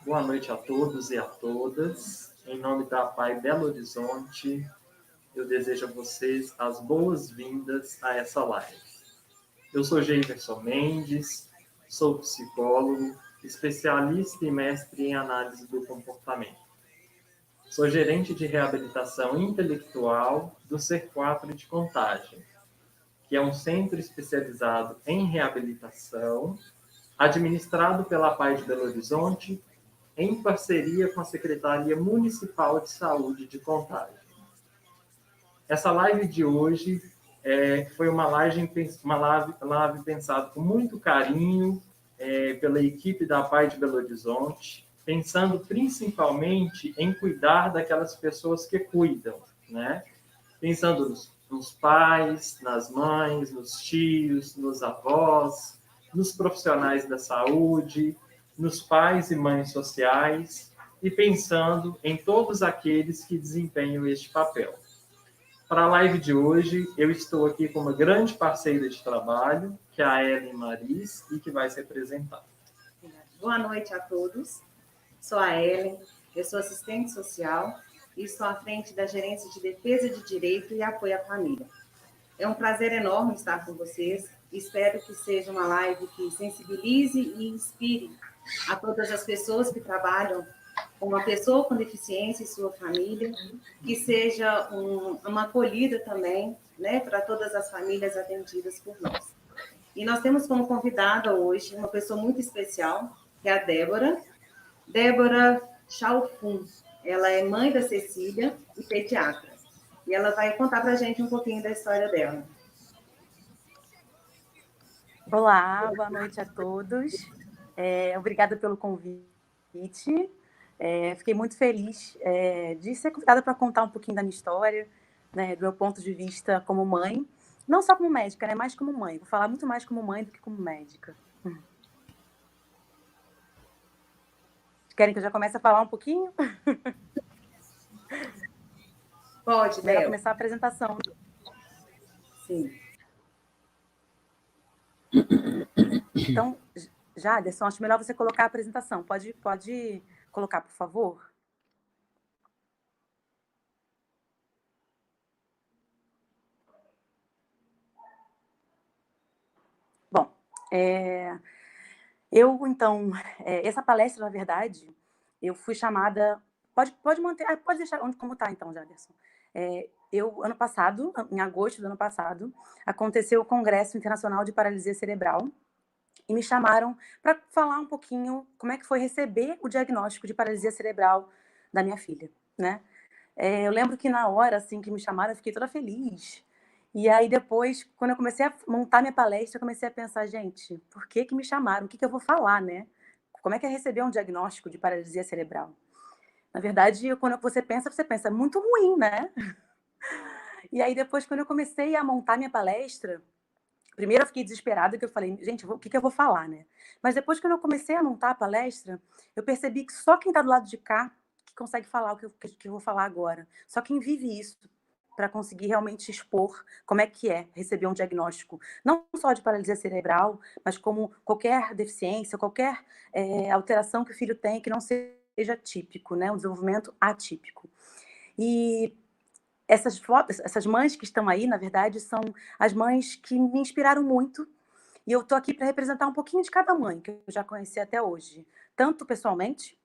Boa noite a todos e a todas. Em nome da APAE Belo Horizonte, eu desejo a vocês as boas-vindas a essa live. Eu sou Geiverson Mendes, sou psicólogo, especialista e mestre em análise do comportamento. Sou gerente de reabilitação intelectual do C4 de Contagem, que é um centro especializado em reabilitação, administrado pela APAE de Belo Horizonte, em parceria com a Secretaria Municipal de Saúde de Contagem. Essa live de hoje foi uma live pensada com muito carinho pela equipe da APAE de Belo Horizonte, pensando principalmente em cuidar daquelas pessoas que cuidam, né? Pensando nos pais, nas mães, nos tios, nos avós, nos profissionais da saúde, nos pais e mães sociais e pensando em todos aqueles que desempenham este papel. Para a live de hoje, eu estou aqui com uma grande parceira de trabalho, que é a Ellen Maris, e que vai se apresentar. Boa noite a todos. Sou a Ellen, eu sou assistente social e estou à frente da Gerência de Defesa de Direito e Apoio à Família. É um prazer enorme estar com vocês. Espero que seja uma live que sensibilize e inspire a todas as pessoas que trabalham com uma pessoa com deficiência e sua família, que seja uma acolhida também, né, para todas as famílias atendidas por nós. E nós temos como convidada hoje uma pessoa muito especial, que é a Débora Chalfun. Ela é mãe da Cecília e pediatra. E ela vai contar para a gente um pouquinho da história dela. Olá, boa noite a todos. Obrigada pelo convite. Fiquei muito feliz de ser convidada para contar um pouquinho da minha história, né, do meu ponto de vista como mãe. Não só como médica, né, mais como mãe. Vou falar muito mais como mãe do que como médica. Querem que eu já comece a falar um pouquinho? Pode, Melhor Bel. começar a apresentação. Sim. Então, Jaderson, acho melhor você colocar a apresentação. Pode colocar, por favor? Bom, então, essa palestra, na verdade, eu fui chamada... Pode manter... pode deixar como está, então, Jaderson. Ano passado, em agosto do ano passado, aconteceu o Congresso Internacional de Paralisia Cerebral e me chamaram para falar um pouquinho como é que foi receber o diagnóstico de paralisia cerebral da minha filha, né? Eu lembro que na hora, assim, que me chamaram, eu fiquei toda feliz. E aí depois, quando eu comecei a montar minha palestra, eu comecei a pensar, gente, por que me chamaram? O que eu vou falar, né? Como é que é receber um diagnóstico de paralisia cerebral? Na verdade, quando você pensa muito ruim, né? E aí depois, quando eu comecei a montar minha palestra, primeiro eu fiquei desesperada, que eu falei, gente, o que eu vou falar, né? Mas depois, quando eu comecei a montar a palestra, eu percebi que só quem está do lado de cá que consegue falar o que eu vou falar agora. Só quem vive isso para conseguir realmente expor como é que é receber um diagnóstico, não só de paralisia cerebral, mas como qualquer deficiência, qualquer alteração que o filho tem que não seja típico, né? Um desenvolvimento atípico. E essas mães que estão aí, na verdade, são as mães que me inspiraram muito. E eu estou aqui para representar um pouquinho de cada mãe que eu já conheci até hoje, tanto pessoalmente,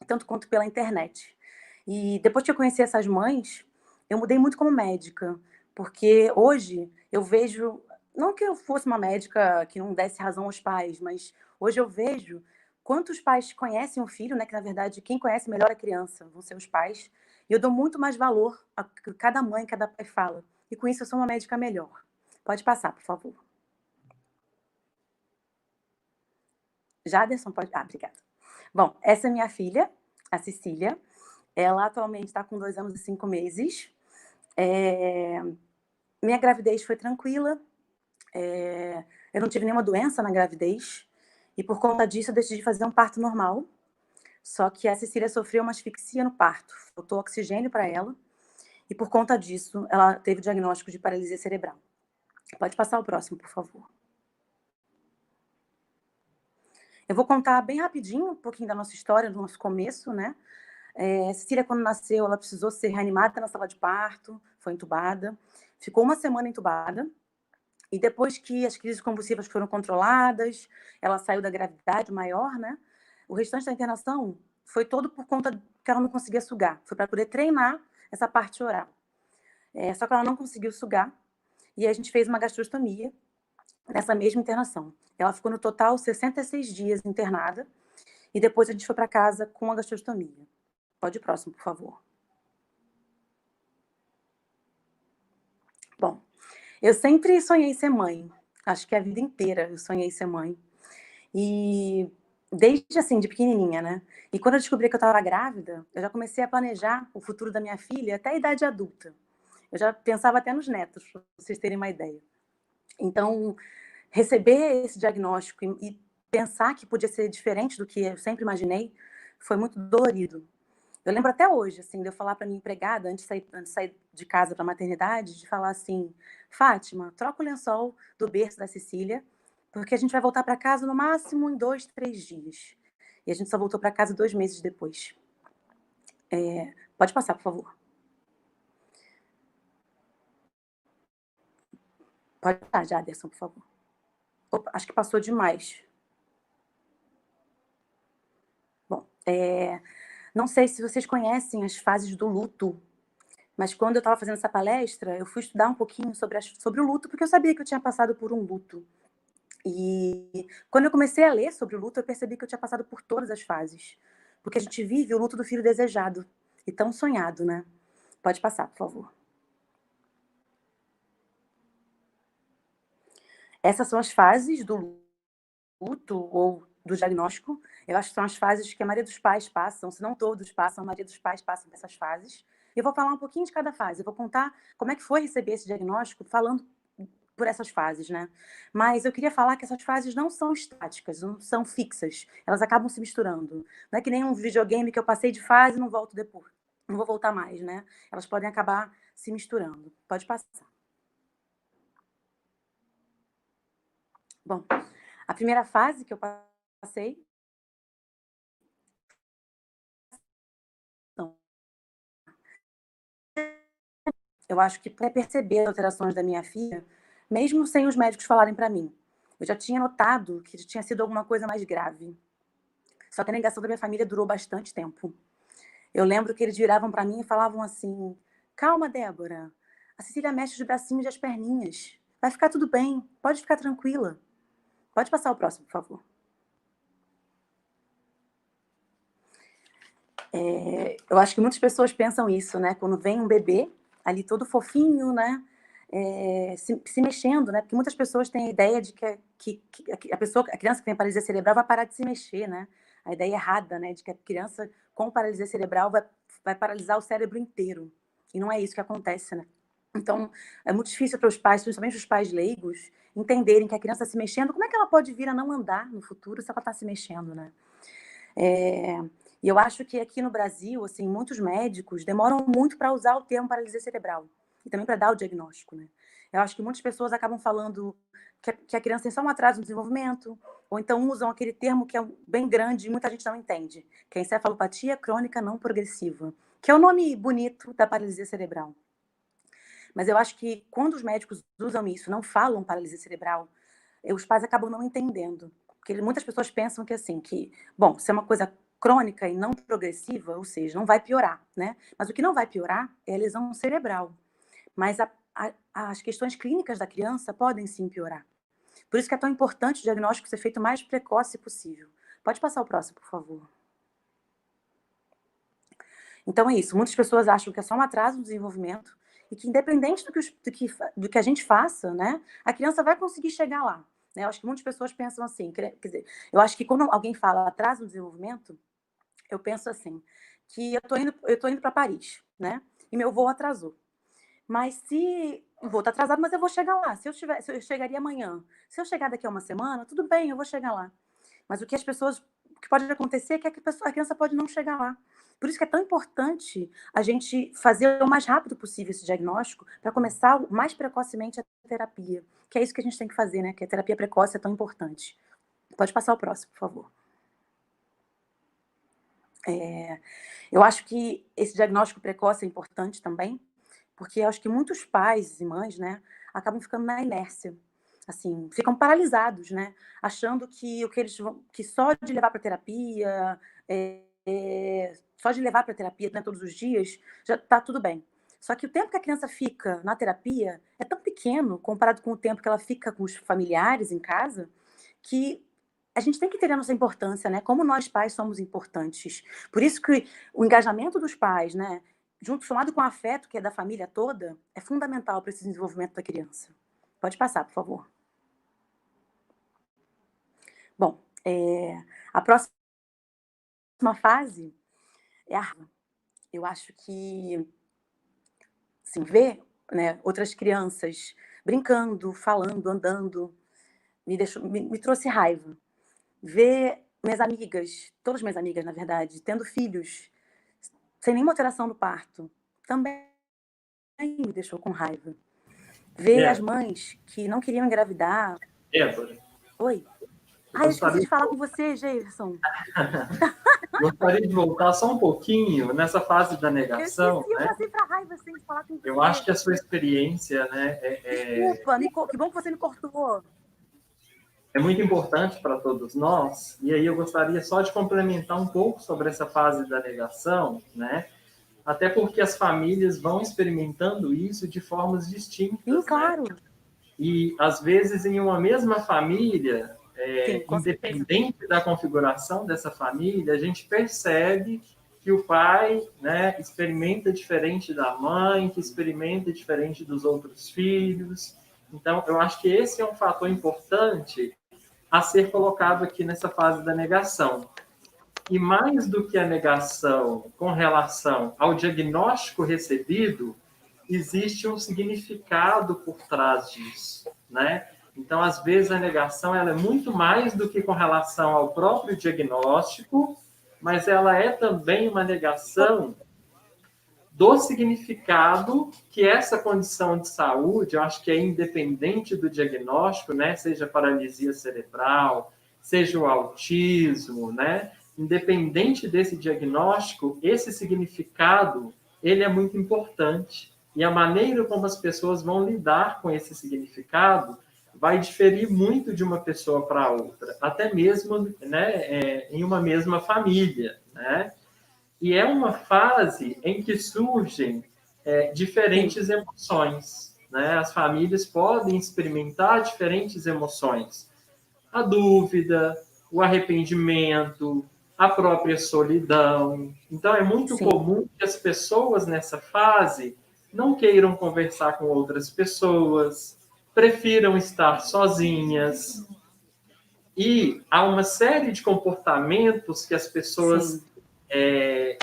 tanto quanto pela internet. E depois que eu conheci essas mães, eu mudei muito como médica, porque hoje eu vejo, não que eu fosse uma médica que não desse razão aos pais, mas hoje eu vejo quantos pais conhecem o filho, né? Que na verdade quem conhece melhor a criança vão ser os pais. E eu dou muito mais valor a cada mãe, cada pai fala. E com isso eu sou uma médica melhor. Pode passar, por favor. Jaderson, pode... obrigada. Bom, essa é minha filha, a Cecília. Ela atualmente está com 2 anos e 5 meses. Minha gravidez foi tranquila. Eu não tive nenhuma doença na gravidez. E por conta disso eu decidi fazer um parto normal. Só que a Cecília sofreu uma asfixia no parto. Faltou oxigênio para ela. E por conta disso, ela teve o diagnóstico de paralisia cerebral. Pode passar o próximo, por favor. Eu vou contar bem rapidinho um pouquinho da nossa história, do nosso começo, né? Cecília, quando nasceu, ela precisou ser reanimada na sala de parto, foi entubada, ficou uma semana entubada, e depois que as crises convulsivas foram controladas, ela saiu da gravidade maior, né? O restante da internação foi todo por conta que ela não conseguia sugar, foi para poder treinar essa parte oral. Só que ela não conseguiu sugar, e a gente fez uma gastrostomia nessa mesma internação. Ela ficou no total 66 dias internada, e depois a gente foi para casa com a gastrostomia. Pode ir próximo, por favor. Bom, eu sempre sonhei ser mãe. Acho que a vida inteira eu sonhei ser mãe. E desde assim, de pequenininha, né? E quando eu descobri que eu estava grávida, eu já comecei a planejar o futuro da minha filha até a idade adulta. Eu já pensava até nos netos, para vocês terem uma ideia. Então, receber esse diagnóstico e pensar que podia ser diferente do que eu sempre imaginei foi muito dolorido. Eu lembro até hoje, assim, de eu falar para minha empregada, antes de sair de casa para a maternidade, de falar assim: Fátima, troca o lençol do berço da Cecília, porque a gente vai voltar para casa no máximo em 2, 3 dias. E a gente só voltou para casa 2 meses depois. Pode passar, por favor. Pode passar, Jaderson, por favor. Opa, acho que passou demais. Bom, não sei se vocês conhecem as fases do luto, mas quando eu estava fazendo essa palestra, eu fui estudar um pouquinho sobre o luto, porque eu sabia que eu tinha passado por um luto. E quando eu comecei a ler sobre o luto, eu percebi que eu tinha passado por todas as fases. Porque a gente vive o luto do filho desejado e tão sonhado, né? Pode passar, por favor. Essas são as fases do luto ou do diagnóstico. Eu acho que são as fases que a maioria dos pais passam, se não todos passam, a maioria dos pais passam por essas fases. Eu vou falar um pouquinho de cada fase. Eu vou contar como é que foi receber esse diagnóstico, falando por essas fases, né? Mas eu queria falar que essas fases não são estáticas, não são fixas. Elas acabam se misturando. Não é que nem um videogame que eu passei de fase e não volto depois. Não vou voltar mais, né? Elas podem acabar se misturando. Pode passar. Bom, a primeira fase que eu passei, eu acho que para perceber as alterações da minha filha, mesmo sem os médicos falarem para mim. Eu já tinha notado que tinha sido alguma coisa mais grave. Só que a negação da minha família durou bastante tempo. Eu lembro que eles viravam para mim e falavam assim: calma, Débora, a Cecília mexe os bracinhos e as perninhas. Vai ficar tudo bem, pode ficar tranquila. Pode passar o próximo, por favor. Eu acho que muitas pessoas pensam isso, né? Quando vem um bebê ali todo fofinho, né? Se mexendo, né? Porque muitas pessoas têm a ideia de que a criança que tem paralisia cerebral vai parar de se mexer, né? A ideia errada, né? De que a criança com paralisia cerebral vai paralisar o cérebro inteiro. E não é isso que acontece, né? Então, é muito difícil para os pais, principalmente os pais leigos, entenderem que a criança se mexendo, como é que ela pode vir a não andar no futuro se ela está se mexendo, né? E eu acho que aqui no Brasil, assim, muitos médicos demoram muito para usar o termo paralisia cerebral e também para dar o diagnóstico, né? Eu acho que muitas pessoas acabam falando que a criança tem só um atraso no desenvolvimento, ou então usam aquele termo que é bem grande e muita gente não entende, que é encefalopatia crônica não progressiva, que é o nome bonito da paralisia cerebral. Mas eu acho que quando os médicos usam isso, não falam paralisia cerebral, os pais acabam não entendendo. Porque muitas pessoas pensam que assim, bom, se é uma coisa crônica e não progressiva, ou seja, não vai piorar, né? Mas o que não vai piorar é a lesão cerebral. Mas as questões clínicas da criança podem sim piorar. Por isso que é tão importante o diagnóstico ser feito o mais precoce possível. Pode passar o próximo, por favor. Então é isso. Muitas pessoas acham que é só um atraso no desenvolvimento e que, independente do que a gente faça, né, a criança vai conseguir chegar lá. Né? Eu acho que muitas pessoas pensam assim. Quer dizer, eu acho que quando alguém fala atraso no desenvolvimento, eu penso assim, que eu tô indo para Paris, né? E meu voo atrasou. Mas se o voo tá atrasado, mas eu vou chegar lá. Se eu chegaria amanhã. Se eu chegar daqui a uma semana, tudo bem, eu vou chegar lá. Mas o que pode acontecer é que a criança pode não chegar lá. Por isso que é tão importante a gente fazer o mais rápido possível esse diagnóstico para começar mais precocemente a terapia. Que é isso que a gente tem que fazer, né? Que a terapia precoce é tão importante. Pode passar o próximo, por favor. Eu acho que esse diagnóstico precoce é importante também, porque eu acho que muitos pais e mães, né, acabam ficando na inércia, assim, ficam paralisados, né, achando que o que eles vão, que só de levar para terapia, só de levar para terapia, né, todos os dias, já está tudo bem. Só que o tempo que a criança fica na terapia é tão pequeno comparado com o tempo que ela fica com os familiares em casa, que a gente tem que ter a nossa importância, né? Como nós pais somos importantes. Por isso que o engajamento dos pais, né, junto somado com o afeto que é da família toda, é fundamental para esse desenvolvimento da criança. Pode passar, por favor. Bom, a próxima fase é a raiva. Eu acho que, assim, ver, né, outras crianças brincando, falando, andando, me trouxe raiva. Ver minhas amigas, todas minhas amigas, na verdade, tendo filhos sem nenhuma alteração do parto, também me deixou com raiva. Ver as mães que não queriam engravidar. Débora. Oi. Eu esqueci de falar com você, Jefferson. Gostaria de voltar só um pouquinho nessa fase da negação. Eu passei para raiva sem falar com você. Eu acho que a sua experiência, né, Desculpa, que bom que você me cortou. É muito importante para todos nós, e aí eu gostaria só de complementar um pouco sobre essa fase da negação, né? Até porque as famílias vão experimentando isso de formas distintas. Sim, claro. Né? E, às vezes, em uma mesma família, Sim, independente da configuração dessa família, a gente percebe que o pai, né, experimenta diferente da mãe, que experimenta diferente dos outros filhos. Então, eu acho que esse é um fator importante a ser colocado aqui nessa fase da negação. E mais do que a negação com relação ao diagnóstico recebido, existe um significado por trás disso, né? Então, às vezes, a negação ela é muito mais do que com relação ao próprio diagnóstico, mas ela é também uma negação do significado que essa condição de saúde, eu acho que é independente do diagnóstico, né? Seja paralisia cerebral, seja o autismo, né? Independente desse diagnóstico, esse significado, ele é muito importante. E a maneira como as pessoas vão lidar com esse significado vai diferir muito de uma pessoa para outra, até mesmo, né, em uma mesma família, né? E é uma fase em que surgem diferentes emoções, né? As famílias podem experimentar diferentes emoções. A dúvida, o arrependimento, a própria solidão. Então, é muito comum que as pessoas nessa fase não queiram conversar com outras pessoas, prefiram estar sozinhas. E há uma série de comportamentos que as pessoas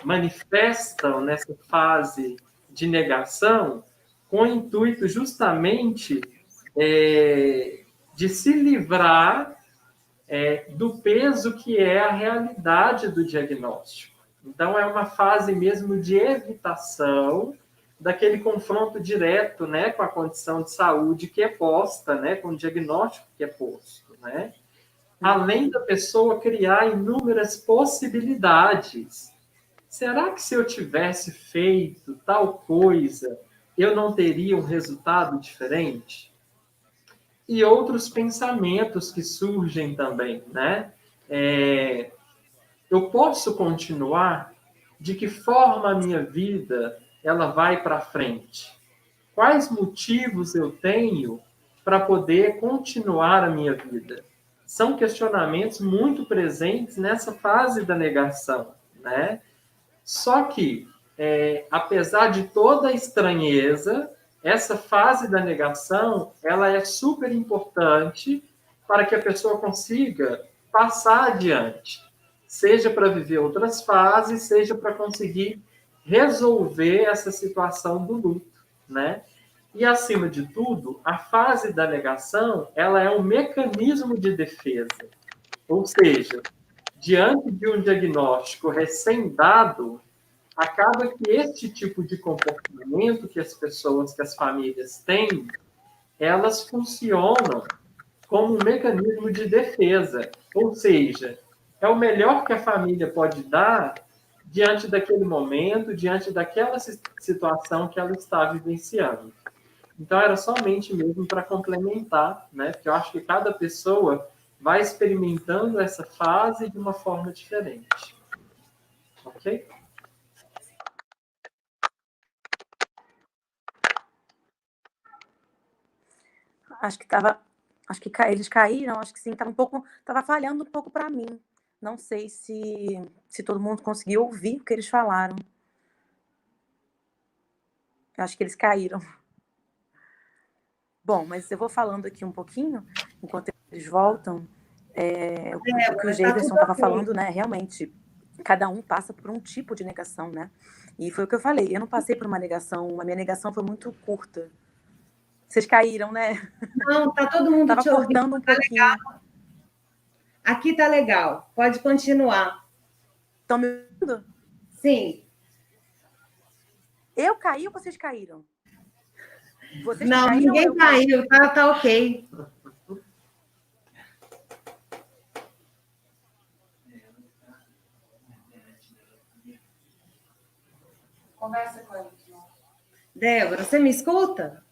manifestam nessa fase de negação com o intuito justamente de se livrar do peso que é a realidade do diagnóstico. Então, é uma fase mesmo de evitação daquele confronto direto, né, com a condição de saúde que é posta, né, com o diagnóstico que é posto, né? Além da pessoa criar inúmeras possibilidades. Será que se eu tivesse feito tal coisa, eu não teria um resultado diferente? E outros pensamentos que surgem também, né? Eu posso continuar? De que forma a minha vida ela vai para frente? Quais motivos eu tenho para poder continuar a minha vida? São questionamentos muito presentes nessa fase da negação, né? Só que, apesar de toda a estranheza, essa fase da negação, ela é super importante para que a pessoa consiga passar adiante, seja para viver outras fases, seja para conseguir resolver essa situação do luto, né? E, acima de tudo, a fase da negação, ela é um mecanismo de defesa. Ou seja, diante de um diagnóstico recém-dado, acaba que este tipo de comportamento que as pessoas, que as famílias têm, elas funcionam como um mecanismo de defesa. Ou seja, é o melhor que a família pode dar diante daquele momento, diante daquela situação que ela está vivenciando. Então, era somente mesmo para complementar, né? Porque eu acho que cada pessoa vai experimentando essa fase de uma forma diferente. Ok? Acho que eles caíram, acho que sim, estava falhando um pouco para mim. Não sei se todo mundo conseguiu ouvir o que eles falaram. Eu acho que eles caíram. Bom, mas eu vou falando aqui um pouquinho, enquanto eles voltam. O que o Tá tudo Jefferson estava ok. falando, né? Realmente, cada um passa por um tipo de negação, né? E foi o que eu falei. Eu não passei por uma negação. A minha negação foi muito curta. Vocês caíram, né? Não, tá todo mundo Tava te ouvindo. cortando um pouquinho. Aqui tá legal. Pode continuar. Estão me ouvindo? Sim. Eu caí ou vocês caíram? Vocês que Não, caíram ou ninguém eu caí? caiu. Tá ok. Conversa com ele. Débora, você me escuta?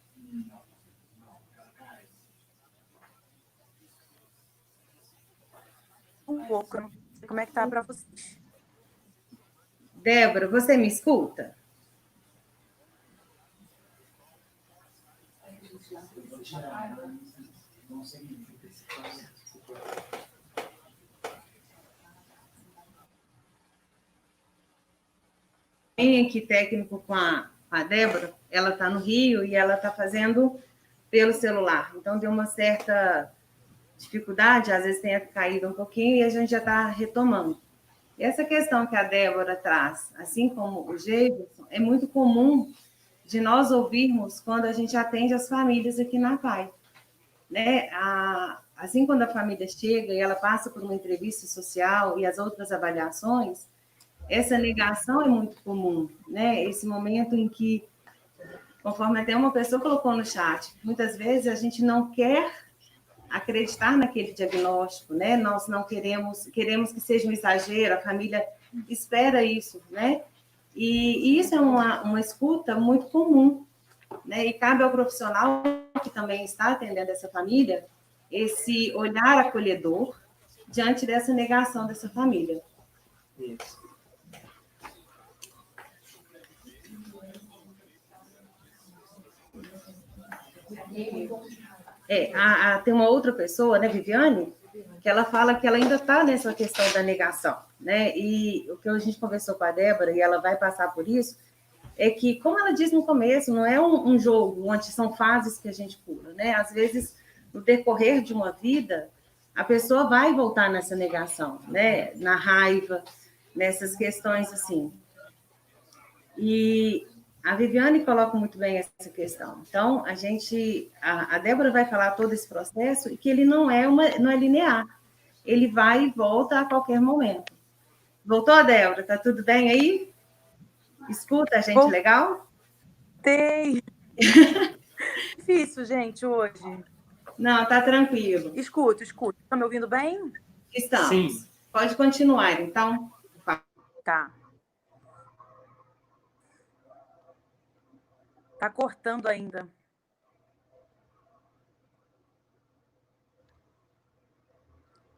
Um pouco. Eu não sei como é que tá para vocês. Débora, você me escuta? Tem aqui técnico com a Débora, ela está no Rio e ela está fazendo pelo celular. Então, deu uma certa dificuldade, às vezes tenha caído um pouquinho e a gente já está retomando. E essa questão que a Débora traz, assim como o Jefferson, é muito comum de nós ouvirmos quando a gente atende as famílias aqui na PAI. Né? Assim, quando a família chega e ela passa por uma entrevista social e as outras avaliações, essa negação é muito comum, né? Esse momento em que, conforme até uma pessoa colocou no chat, muitas vezes a gente não quer acreditar naquele diagnóstico, né? Nós não queremos que seja um exagero, a família espera isso, né? E isso é uma escuta muito comum, né? E cabe ao profissional que também está atendendo essa família esse olhar acolhedor diante dessa negação dessa família. Isso. Tem uma outra pessoa, né, Viviane, que ela fala que ela ainda está nessa questão da negação, né? E o que a gente conversou com a Débora, e ela vai passar por isso, é que, como ela diz no começo, não é um jogo onde são fases que a gente pula, né? Às vezes, no decorrer de uma vida, a pessoa vai voltar nessa negação, né? Na raiva, nessas questões assim. E a Viviane coloca muito bem essa questão. Então, a Débora vai falar todo esse processo e que ele não é linear. Ele vai e volta a qualquer momento. Voltou, Débora? Tá tudo bem aí? Escuta a gente legal? Voltei. Difícil, gente, hoje. Não, tá tranquilo. Escuto. Estão me ouvindo bem? Estamos. Sim. Pode continuar, então. Tá. Tá cortando ainda.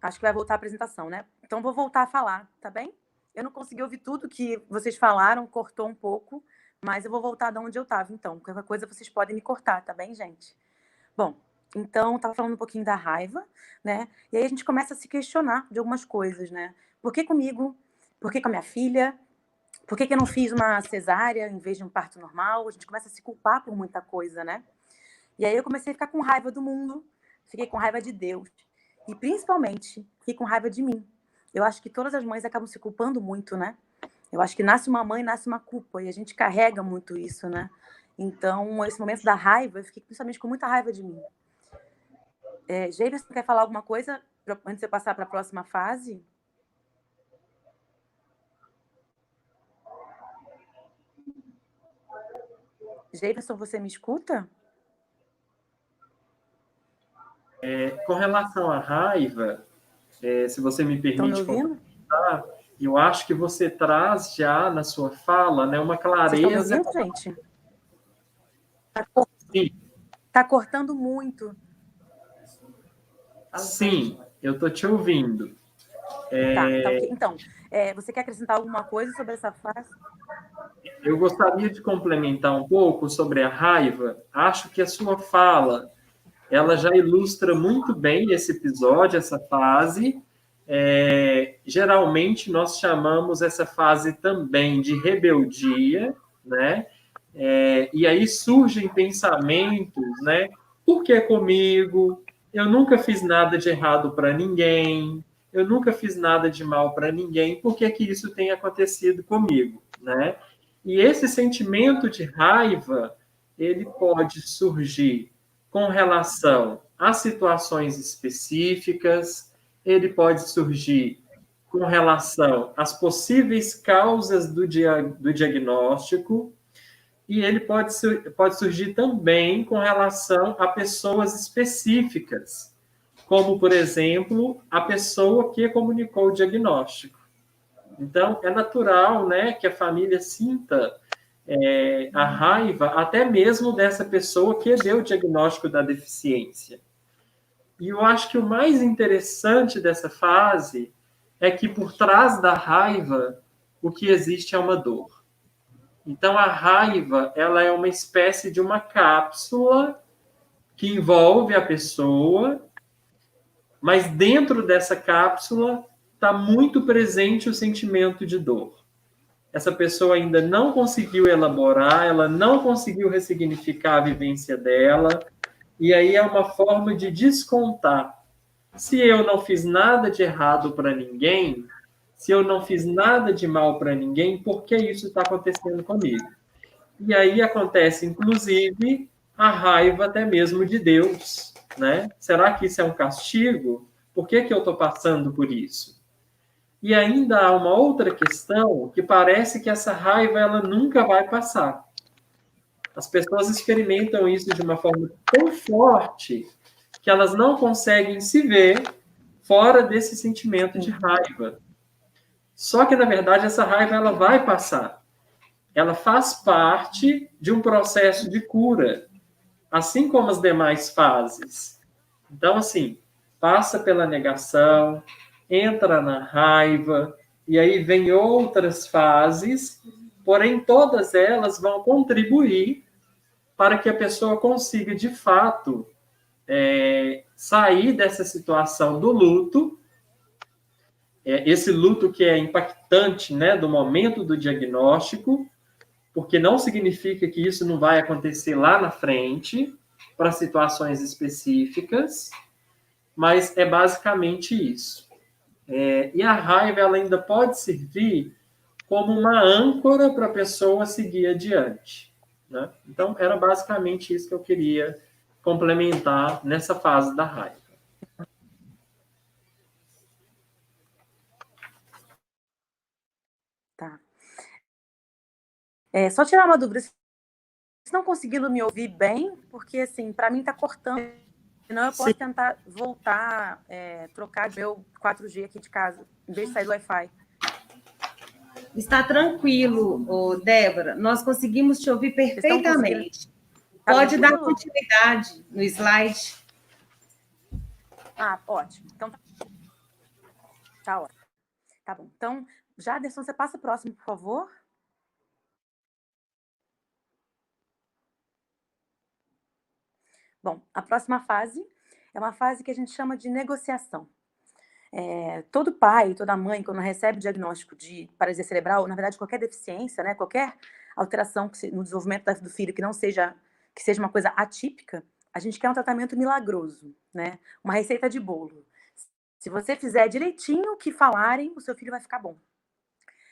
Acho que vai voltar a apresentação, né? Então vou voltar a falar, tá bem? Eu não consegui ouvir tudo que vocês falaram, cortou um pouco, mas eu vou voltar de onde eu estava, então. Qualquer coisa vocês podem me cortar, tá bem, gente? Bom, então estava falando um pouquinho da raiva, né? E aí a gente começa a se questionar de algumas coisas, né? Por que comigo? Por que com a minha filha? Por que eu não fiz uma cesárea em vez de um parto normal? A gente começa a se culpar por muita coisa, né? E aí eu comecei a ficar com raiva do mundo, fiquei com raiva de Deus. E principalmente, fiquei com raiva de mim. Eu acho que todas as mães acabam se culpando muito, né? Eu acho que nasce uma mãe, nasce uma culpa. E a gente carrega muito isso, né? Então, esse momento da raiva, eu fiquei principalmente com muita raiva de mim. Jefferson, quer falar alguma coisa antes de eu passar para a próxima fase? Jefferson, você me escuta? Com relação à raiva, se você me Estão me permite ouvindo? complementar, eu acho que você traz já na sua fala, né, uma Vocês estão me clareza. ouvindo, gente? Sim, Tá cortando muito. sim, eu estou te ouvindo. Tá ok. Então, você quer acrescentar alguma coisa sobre essa fase? Eu gostaria de complementar um pouco sobre a raiva. Acho que a sua fala, ela já ilustra muito bem esse episódio, essa fase. Geralmente nós chamamos essa fase também de rebeldia, né? E aí surgem pensamentos, né? Por que comigo? Eu nunca fiz nada de errado para ninguém. Eu nunca fiz nada de mal para ninguém. Por que que isso tem acontecido comigo, né? E esse sentimento de raiva, ele pode surgir com relação a situações específicas, ele pode surgir com relação às possíveis causas do diagnóstico, e ele pode surgir também com relação a pessoas específicas, como, por exemplo, a pessoa que comunicou o diagnóstico. Então, é natural, né, que a família sinta a raiva até mesmo dessa pessoa que deu o diagnóstico da deficiência. E eu acho que o mais interessante dessa fase é que por trás da raiva, o que existe é uma dor. Então, a raiva, ela é uma espécie de uma cápsula que envolve a pessoa, mas dentro dessa cápsula está muito presente o sentimento de dor. Essa pessoa ainda não conseguiu elaborar, ela não conseguiu ressignificar a vivência dela, e aí é uma forma de descontar. Se eu não fiz nada de errado para ninguém, se eu não fiz nada de mal para ninguém, por que isso está acontecendo comigo? E aí acontece, inclusive, a raiva até mesmo de Deus, né? Será que isso é um castigo? Por que que eu estou passando por isso? E ainda há uma outra questão que parece que essa raiva ela nunca vai passar. As pessoas experimentam isso de uma forma tão forte que elas não conseguem se ver fora desse sentimento de raiva. Só que, na verdade, essa raiva ela vai passar. Ela faz parte de um processo de cura, assim como as demais fases. Então, assim, passa pela negação, entra na raiva, e aí vem outras fases, porém todas elas vão contribuir para que a pessoa consiga, de fato, sair dessa situação do luto, esse luto que é impactante, né, do momento do diagnóstico, porque não significa que isso não vai acontecer lá na frente, para situações específicas, mas é basicamente isso. E a raiva ela ainda pode servir como uma âncora para a pessoa seguir adiante, né? Então, era basicamente isso que eu queria complementar nessa fase da raiva. Tá. Só tirar uma dúvida. Se não conseguindo me ouvir bem, porque, assim, para mim tá cortando. Senão eu posso tentar voltar, trocar meu 4G aqui de casa, em vez de sair do Wi-Fi. Está tranquilo, Débora. Nós conseguimos te ouvir perfeitamente. Pode dar continuidade no slide. Ah, ótimo. Então, tá ótimo. Tá bom. Então, Jaderson, você passa o próximo, por favor. Bom, a próxima fase é uma fase que a gente chama de negociação. Todo pai, toda mãe, quando recebe o diagnóstico de paralisia cerebral, na verdade, qualquer deficiência, né, qualquer alteração no desenvolvimento do filho que seja uma coisa atípica, a gente quer um tratamento milagroso, né? Uma receita de bolo. Se você fizer direitinho o que falarem, o seu filho vai ficar bom.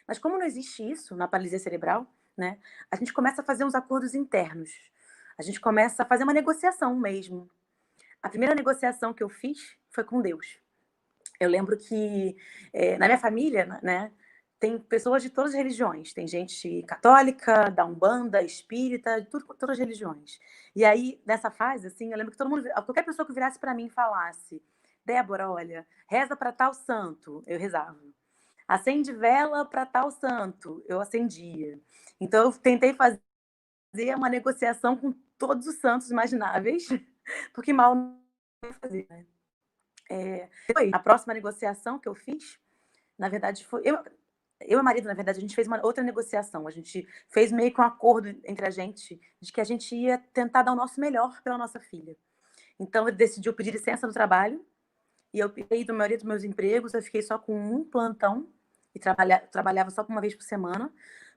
Mas como não existe isso na paralisia cerebral, né, a gente começa a fazer uns acordos internos. A gente começa a fazer uma negociação mesmo. A primeira negociação que eu fiz foi com Deus. Eu lembro que na minha família, né, tem pessoas de todas as religiões. Tem gente católica, da Umbanda, espírita, todas as religiões. E aí, nessa fase, assim, eu lembro que qualquer pessoa que virasse para mim e falasse: Débora, olha, reza para tal santo, eu rezava. acende vela para tal santo, eu acendia. Então, eu tentei fazer uma negociação com todos os santos imagináveis, porque mal não ia fazer, né? A próxima negociação que eu fiz, na verdade, foi... Eu e o marido, na verdade, a gente fez uma outra negociação. A gente fez meio que um acordo entre a gente de que a gente ia tentar dar o nosso melhor pela nossa filha. Então, eu decidi pedir licença do trabalho e eu peguei da maioria dos meus empregos, eu fiquei só com um plantão e trabalhava só uma vez por semana,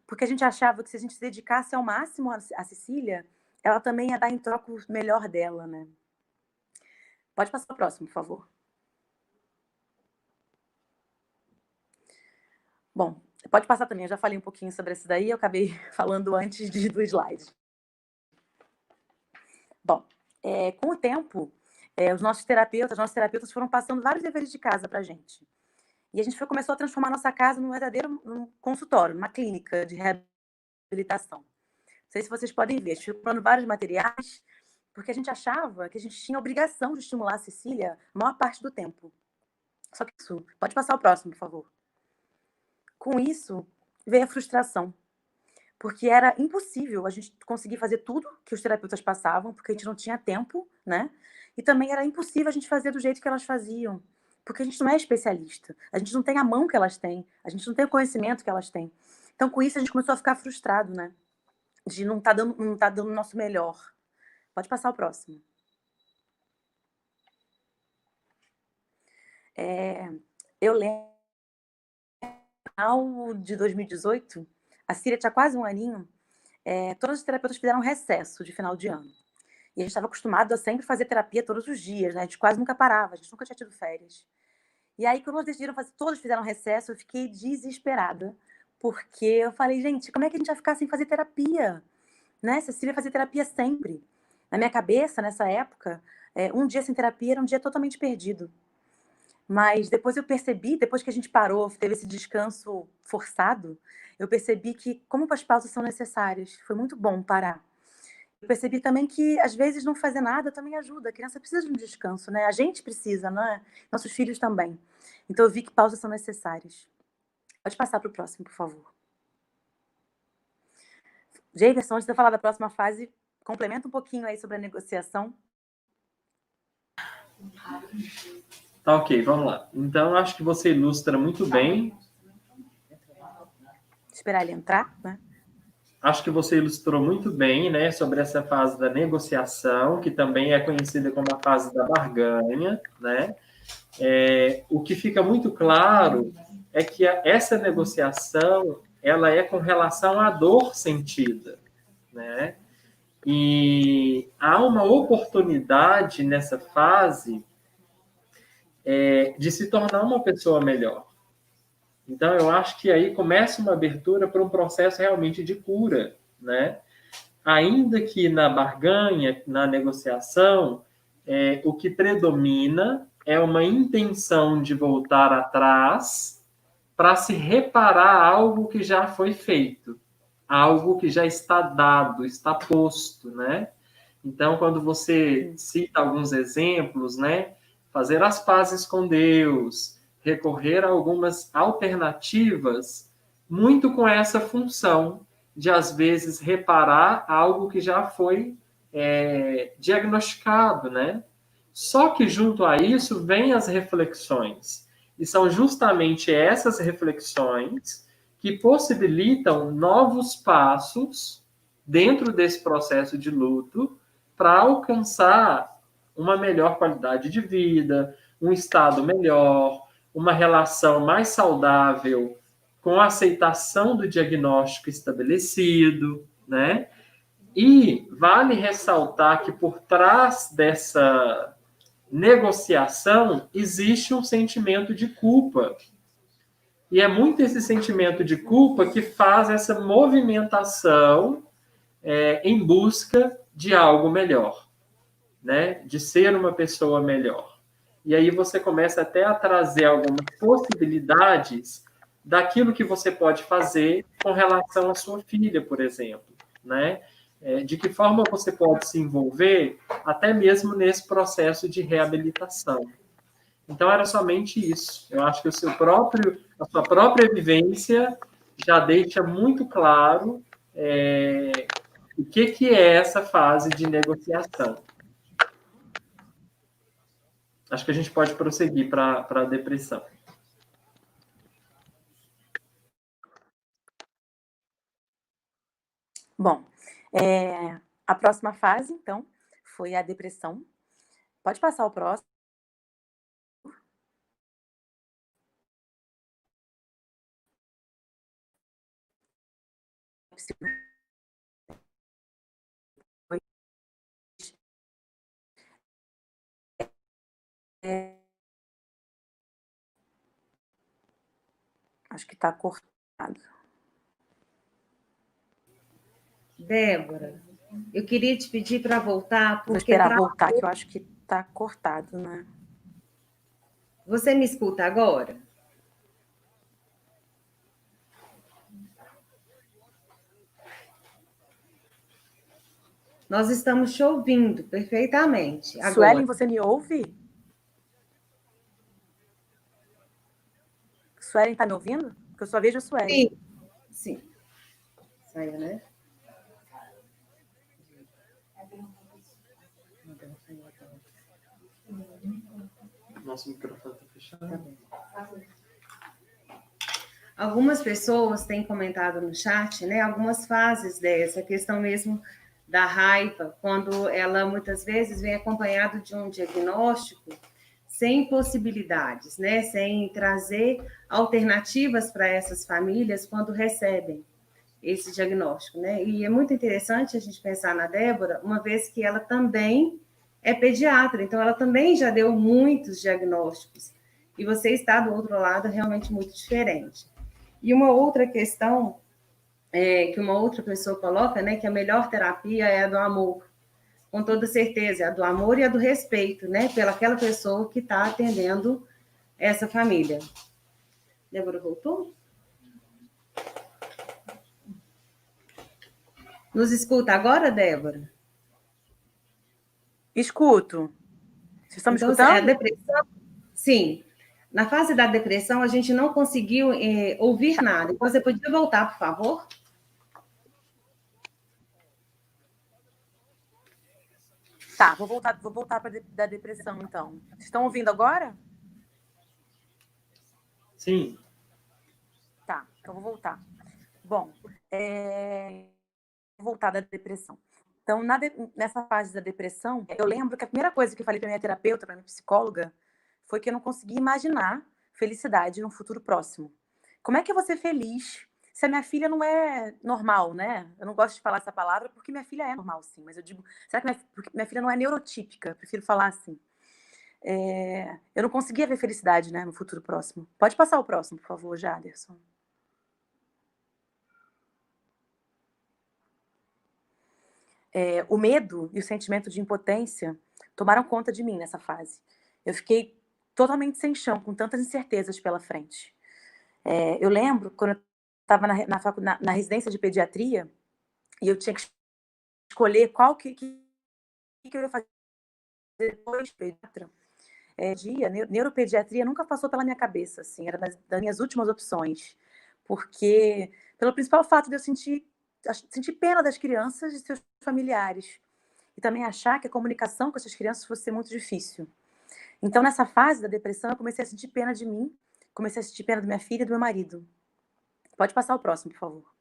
porque a gente achava que se a gente se dedicasse ao máximo a Cecília, ela também ia dar em troca o melhor dela, né? Pode passar o próximo, por favor. Bom, pode passar também, eu já falei um pouquinho sobre isso daí, eu acabei falando antes do slide. Bom, com o tempo, os nossos terapeutas foram passando vários deveres de casa para a gente. E a gente começou a transformar nossa casa num verdadeiro consultório, numa clínica de reabilitação. Não sei se vocês podem ver, a gente foi comprando vários materiais, porque a gente achava que a gente tinha a obrigação de estimular a Cecília a maior parte do tempo. Só que isso, pode passar o próximo, por favor. Com isso, veio a frustração, porque era impossível a gente conseguir fazer tudo que os terapeutas passavam, porque a gente não tinha tempo, né? E também era impossível a gente fazer do jeito que elas faziam, porque a gente não é especialista, a gente não tem a mão que elas têm, a gente não tem o conhecimento que elas têm. Então, com isso, a gente começou a ficar frustrado, né? De não tá dando o nosso melhor. Pode passar o próximo. Eu lembro, no final de 2018, a Cília tinha quase um aninho, todos os terapeutas fizeram um recesso de final de ano. E a gente estava acostumado a sempre fazer terapia todos os dias, né? A gente quase nunca parava, a gente nunca tinha tido férias. E aí, quando eles decidiram fazer, todos fizeram recesso, eu fiquei desesperada. Porque eu falei, gente, como é que a gente vai ficar sem fazer terapia? Né? Cecília fazia terapia sempre. Na minha cabeça, nessa época, um dia sem terapia era um dia totalmente perdido. Mas depois eu percebi, depois que a gente parou, teve esse descanso forçado, eu percebi que como as pausas são necessárias. Foi muito bom parar. Eu percebi também que, às vezes, não fazer nada também ajuda. A criança precisa de um descanso, né? A gente precisa, não é? Nossos filhos também. Então, eu vi que pausas são necessárias. Pode passar para o próximo, por favor. Jefferson, antes de eu falar da próxima fase, complementa um pouquinho aí sobre a negociação. Tá, ok, vamos lá. Então, acho que você ilustra muito bem. Esperar ele entrar, né? Acho que você ilustrou muito bem, né, sobre essa fase da negociação, que também é conhecida como a fase da barganha, né? O que fica muito claro é que essa negociação, ela é com relação à dor sentida, né? E há uma oportunidade nessa fase de se tornar uma pessoa melhor. Então, eu acho que aí começa uma abertura para um processo realmente de cura, né? Ainda que na barganha, na negociação, o que predomina é uma intenção de voltar atrás para se reparar algo que já foi feito, algo que já está dado, está posto, né? Então, quando você cita alguns exemplos, né? Fazer as pazes com Deus, recorrer a algumas alternativas, muito com essa função de, às vezes, reparar algo que já foi diagnosticado, né? Só que, junto a isso, vêm as reflexões. E são justamente essas reflexões que possibilitam novos passos dentro desse processo de luto para alcançar uma melhor qualidade de vida, um estado melhor, uma relação mais saudável com a aceitação do diagnóstico estabelecido, né? E vale ressaltar que por trás dessa negociação existe um sentimento de culpa. E é muito esse sentimento de culpa que faz essa movimentação em busca de algo melhor, né? De ser uma pessoa melhor. E aí você começa até a trazer algumas possibilidades daquilo que você pode fazer com relação à sua filha, por exemplo, né? De que forma você pode se envolver até mesmo nesse processo de reabilitação. Então, era somente isso. Eu acho que a sua própria vivência já deixa muito claro o que é essa fase de negociação. Acho que a gente pode prosseguir para a depressão. Bom, a próxima fase, então, foi a depressão. Pode passar o próximo. Acho que está cortado. Débora, eu queria te pedir para voltar, porque... Vou esperar voltar, que eu acho que está cortado, né? Você me escuta agora? Nós estamos te ouvindo perfeitamente agora. Suelen, você me ouve? Suelen está me ouvindo? Porque eu só vejo a Suelen. Sim. Sim. Saia, né? Nosso microfone está fechado. Tá bem. Algumas pessoas têm comentado no chat, né, algumas fases dessa questão mesmo da raiva, quando ela muitas vezes vem acompanhado de um diagnóstico sem possibilidades, né, sem trazer alternativas para essas famílias quando recebem esse diagnóstico, né? E é muito interessante a gente pensar na Débora, uma vez que ela também é pediatra, então ela também já deu muitos diagnósticos. E você está do outro lado realmente muito diferente. E uma outra questão que uma outra pessoa coloca, né, que a melhor terapia é a do amor. Com toda certeza, é a do amor e a do respeito, né, pelaquela pessoa que está atendendo essa família. Débora voltou? Nos escuta agora, Débora? Escuto. Vocês estão me Então, escutando? a depressão, sim. Na fase da depressão, a gente não conseguiu ouvir nada. Então, você podia voltar, por favor? Tá, vou voltar para da depressão, então. Vocês estão ouvindo agora? Sim. Tá, então vou voltar. Bom, vou voltar da depressão. Então, nessa fase da depressão, eu lembro que a primeira coisa que eu falei para minha terapeuta, para minha psicóloga, foi que eu não conseguia imaginar felicidade no futuro próximo. Como é que eu vou ser feliz se a minha filha não é normal, né? Eu não gosto de falar essa palavra porque minha filha é normal, sim. Mas eu digo, será que minha filha não é neurotípica? Eu prefiro falar assim. Eu não conseguia ver felicidade, né, no futuro próximo. Pode passar o próximo, por favor, Jaderson. O medo e o sentimento de impotência tomaram conta de mim nessa fase. Eu fiquei totalmente sem chão, com tantas incertezas pela frente. Eu lembro quando eu estava na residência de pediatria e eu tinha que escolher qual que eu ia fazer depois de pediatra. Neuropediatria nunca passou pela minha cabeça, assim, era das minhas últimas opções, porque pelo principal fato de eu sentir pena das crianças e seus familiares, e também achar que a comunicação com essas crianças fosse ser muito difícil. Então, nessa fase da depressão, eu comecei a sentir pena de mim, comecei a sentir pena da minha filha e do meu marido. Pode passar o próximo, por favor.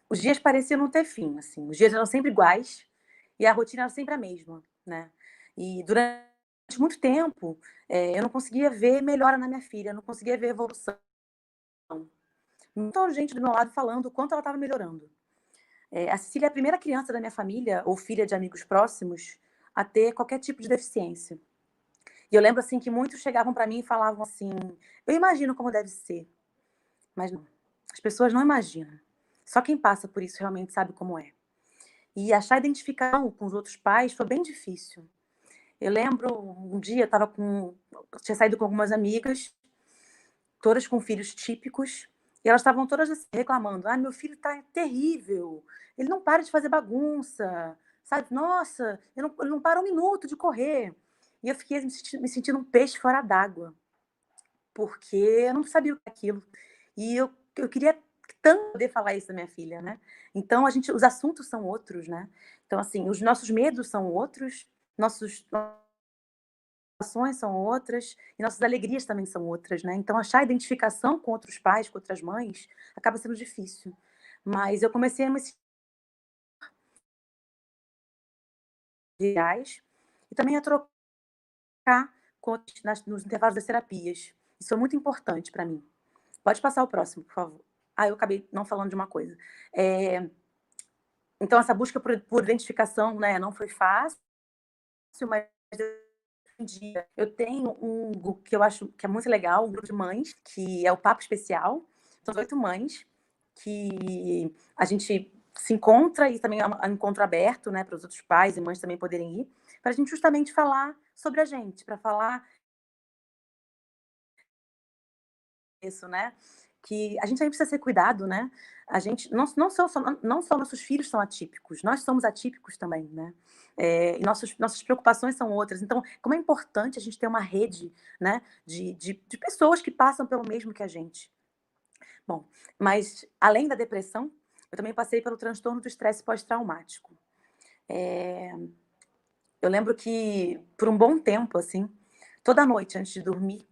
Os dias pareciam não ter fim, assim. Os dias eram sempre iguais e a rotina era sempre a mesma, né? E durante muito tempo, eu não conseguia ver melhora na minha filha, eu não conseguia ver evolução. Muita gente do meu lado falando o quanto ela estava melhorando. A Cecília é a primeira criança da minha família, ou filha de amigos próximos, a ter qualquer tipo de deficiência. E eu lembro, assim, que muitos chegavam para mim e falavam assim, eu imagino como deve ser. Mas não, as pessoas não imaginam. Só quem passa por isso realmente sabe como é. E achar identificação com os outros pais foi bem difícil. Eu lembro, um dia, tinha saído com algumas amigas, todas com filhos típicos, e elas estavam todas assim, reclamando. Meu filho está terrível, ele não para de fazer bagunça, sabe? Nossa, ele não para um minuto de correr. E eu fiquei me sentindo um peixe fora d'água, porque eu não sabia o que é aquilo. E eu queria tanto poder falar isso da minha filha, né? Então, os assuntos são outros, né? Então, assim, os nossos medos são outros, nossas ações são outras, e nossas alegrias também são outras, né? Então, achar identificação com outros pais, com outras mães, acaba sendo difícil. Mas eu comecei a me sentir reais e também a trocar nos intervalos das terapias. Isso é muito importante para mim. Pode passar o próximo, por favor. Eu acabei não falando de uma coisa. Então, essa busca por identificação, né, não foi fácil, mas eu tenho um grupo que eu acho que é muito legal, um grupo de mães, que é o Papo Especial. São 8 mães que a gente se encontra e também é um encontro aberto, né, para os outros pais e mães também poderem ir, para a gente justamente falar sobre a gente, para falar isso, né? Que a gente também precisa ser cuidado, né? A gente não só nossos filhos são atípicos, nós somos atípicos também, né? E nossas preocupações são outras. Então, como é importante a gente ter uma rede, né, de pessoas que passam pelo mesmo que a gente. Bom, mas além da depressão, eu também passei pelo transtorno do estresse pós-traumático. Eu lembro que por um bom tempo, assim, toda noite antes de dormir,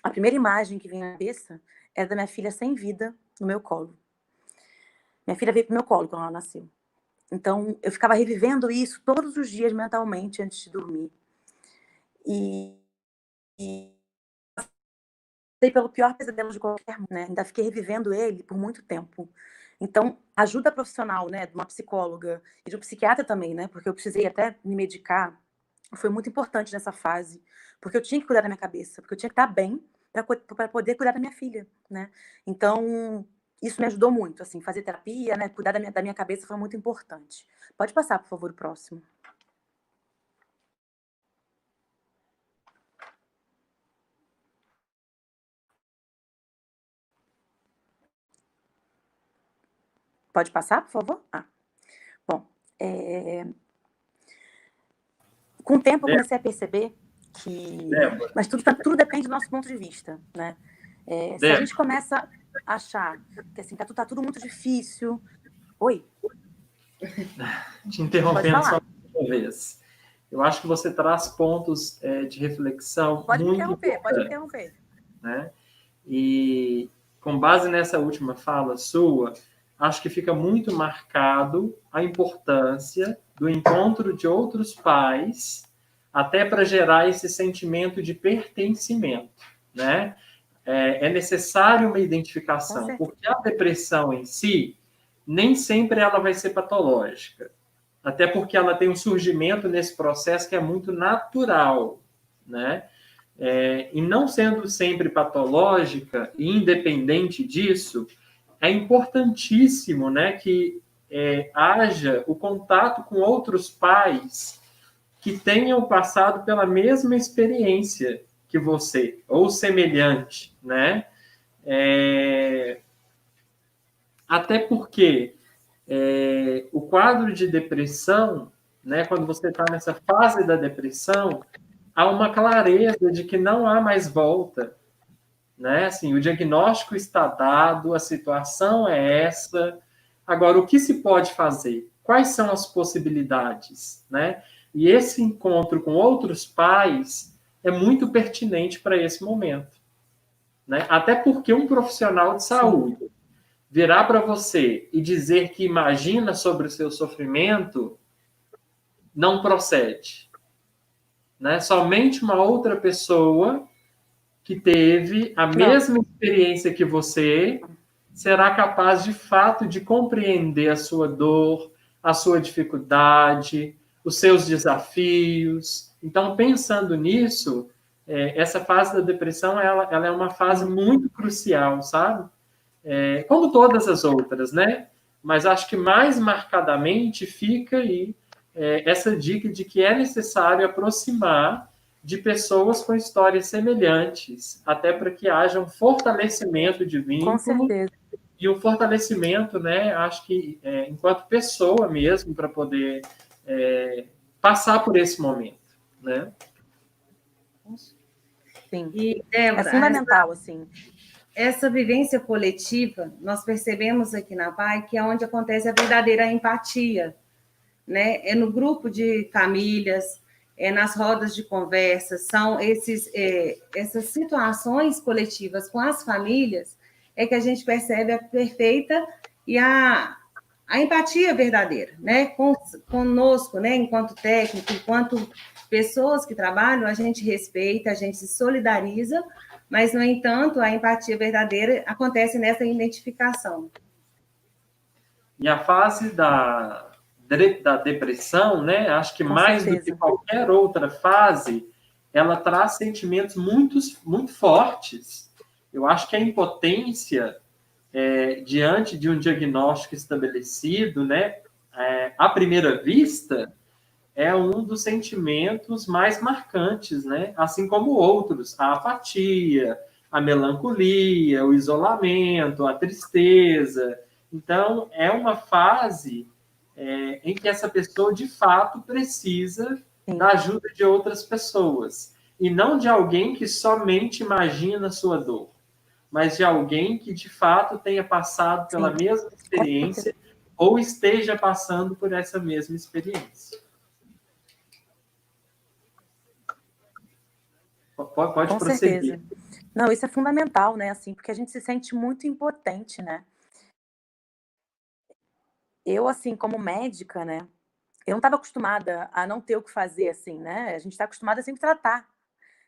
a primeira imagem que vem na cabeça era da minha filha sem vida no meu colo. Minha filha veio pro meu colo quando ela nasceu. Então, eu ficava revivendo isso todos os dias mentalmente antes de dormir. E passei pelo pior pesadelo de qualquer mãe, né? Ainda fiquei revivendo ele por muito tempo. Então, ajuda profissional, né, de uma psicóloga e de um psiquiatra também, né? Porque eu precisei até me medicar. Foi muito importante nessa fase, porque eu tinha que cuidar da minha cabeça, porque eu tinha que estar bem para poder cuidar da minha filha, né? Então, isso me ajudou muito, assim, fazer terapia, né? Cuidar da minha cabeça foi muito importante. Pode passar, por favor, o próximo. Pode passar, por favor? Bom, com o tempo eu comecei a perceber que... Mas tudo depende do nosso ponto de vista, né? Se a gente começa a achar que assim, tá tudo muito difícil... Oi? Te interrompendo só uma vez. Eu acho que você traz pontos de reflexão pode muito interromper, pode interromper. Né? E com base nessa última fala sua, acho que fica muito marcado a importância do encontro de outros pais, até para gerar esse sentimento de pertencimento, né? É necessário uma identificação, porque a depressão em si, nem sempre ela vai ser patológica, até porque ela tem um surgimento nesse processo que é muito natural, né? E não sendo sempre patológica e independente disso, é importantíssimo, né, que haja o contato com outros pais que tenham passado pela mesma experiência que você, ou semelhante, né? Até porque o quadro de depressão, né, quando você está nessa fase da depressão, há uma clareza de que não há mais volta, né? Assim, o diagnóstico está dado, a situação é essa. Agora, o que se pode fazer? Quais são as possibilidades, né? E esse encontro com outros pais é muito pertinente para esse momento, né? Até porque um profissional de saúde virar para você e dizer que imagina sobre o seu sofrimento não procede, né? Somente uma outra pessoa que teve a mesma experiência que você será capaz, de fato, de compreender a sua dor, a sua dificuldade, os seus desafios. Então, pensando nisso, essa fase da depressão, ela é uma fase muito crucial, sabe? Como todas as outras, né? Mas acho que mais marcadamente fica aí essa dica de que é necessário aproximar de pessoas com histórias semelhantes, até para que haja um fortalecimento de vínculo e o fortalecimento, né? Acho que enquanto pessoa mesmo, para poder passar por esse momento, né? Sim. E, É Débora, fundamental, assim. essa vivência coletiva, nós percebemos aqui na PAI que é onde acontece a verdadeira empatia, né? É no grupo de famílias, é nas rodas de conversa, são essas situações coletivas com as famílias é que a gente percebe a perfeita e a empatia verdadeira, né? Conosco, né? Enquanto técnico, enquanto pessoas que trabalham, a gente respeita, a gente se solidariza, mas, no entanto, a empatia verdadeira acontece nessa identificação. E a fase da depressão, né? Acho que Com mais certeza. do que qualquer outra fase, ela traz sentimentos muito, muito fortes. Eu acho que a impotência diante de um diagnóstico estabelecido, né? À primeira vista, é um dos sentimentos mais marcantes, né? Assim como outros, a apatia, a melancolia, o isolamento, a tristeza. Então, é uma fase em que essa pessoa, de fato, precisa da ajuda de outras pessoas. E não de alguém que somente imagina a sua dor, mas de alguém que, de fato, tenha passado pela mesma experiência ou esteja passando por essa mesma experiência. Pode Com prosseguir. certeza. Não, isso é fundamental, né? Assim, porque a gente se sente muito impotente, né? Eu, assim, como médica, né? Eu não estava acostumada a não ter o que fazer, assim, né? A gente está acostumada a sempre tratar.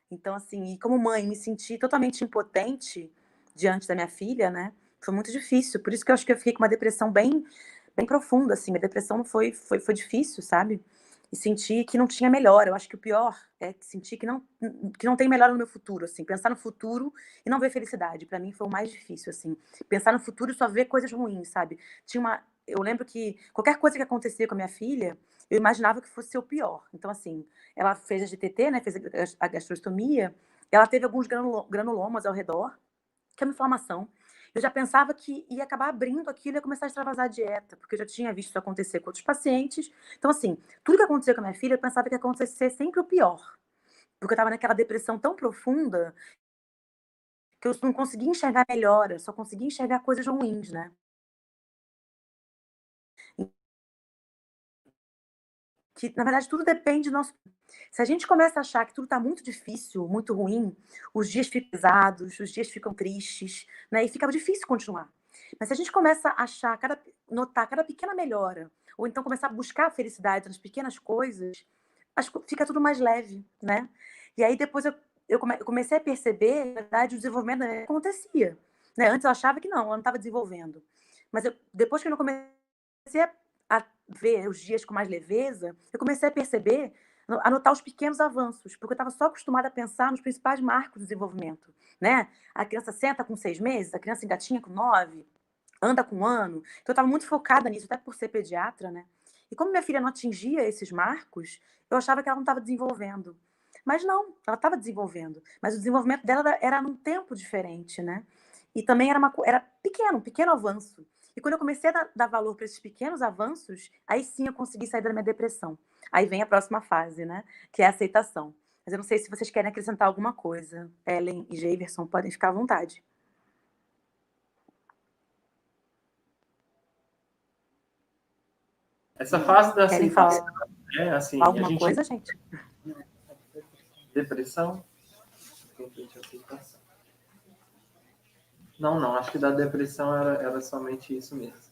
Então, assim, e como mãe, me senti totalmente impotente diante da minha filha, né? Foi muito difícil. Por isso que eu acho que eu fiquei com uma depressão bem profunda, assim. Minha depressão foi difícil, sabe? E senti que não tinha melhor. Eu acho que o pior é sentir que não tem melhor no meu futuro, assim. Pensar no futuro e não ver felicidade. Para mim foi o mais difícil, assim. Pensar no futuro e só ver coisas ruins, sabe? Eu lembro que qualquer coisa que acontecia com a minha filha, eu imaginava que fosse ser o pior. Então, assim, ela fez a GTT, né? Fez a gastrostomia. Ela teve alguns granulomas ao redor, que é uma inflamação. Eu já pensava que ia acabar abrindo aquilo e ia começar a extravasar a dieta, porque eu já tinha visto isso acontecer com outros pacientes. Então, assim, tudo que acontecia com a minha filha, eu pensava que ia acontecer sempre o pior. Porque eu estava naquela depressão tão profunda que eu não conseguia enxergar melhora, só conseguia enxergar coisas ruins, né? Que, na verdade, tudo depende do nosso. Se a gente começa a achar que tudo está muito difícil, muito ruim, os dias ficam pesados, os dias ficam tristes, né? E fica difícil continuar. Mas se a gente começa a achar, notar cada pequena melhora, ou então começar a buscar a felicidade nas pequenas coisas, fica tudo mais leve, né? E aí depois eu comecei a perceber, na verdade, o desenvolvimento acontecia. Né? Antes eu achava que não, ela não estava desenvolvendo. Mas depois que eu comecei a ver os dias com mais leveza, eu comecei a perceber, a notar os pequenos avanços, porque eu estava só acostumada a pensar nos principais marcos do desenvolvimento, né? A criança senta com 6 meses, a criança engatinha com 9, anda com 1 ano. Então eu estava muito focada nisso, até por ser pediatra, né? E como minha filha não atingia esses marcos, eu achava que ela não estava desenvolvendo. Mas não, ela estava desenvolvendo. Mas o desenvolvimento dela era num tempo diferente, né? E também era pequeno, um pequeno avanço. E quando eu comecei a dar valor para esses pequenos avanços, aí sim eu consegui sair da minha depressão. Aí vem a próxima fase, né? Que é a aceitação. Mas eu não sei se vocês querem acrescentar alguma coisa. Ellen e Jefferson podem ficar à vontade. Essa fase da Querem falar aceitação, né? Assim, alguma coisa, gente? Depressão? Não, acho que da depressão era somente isso mesmo.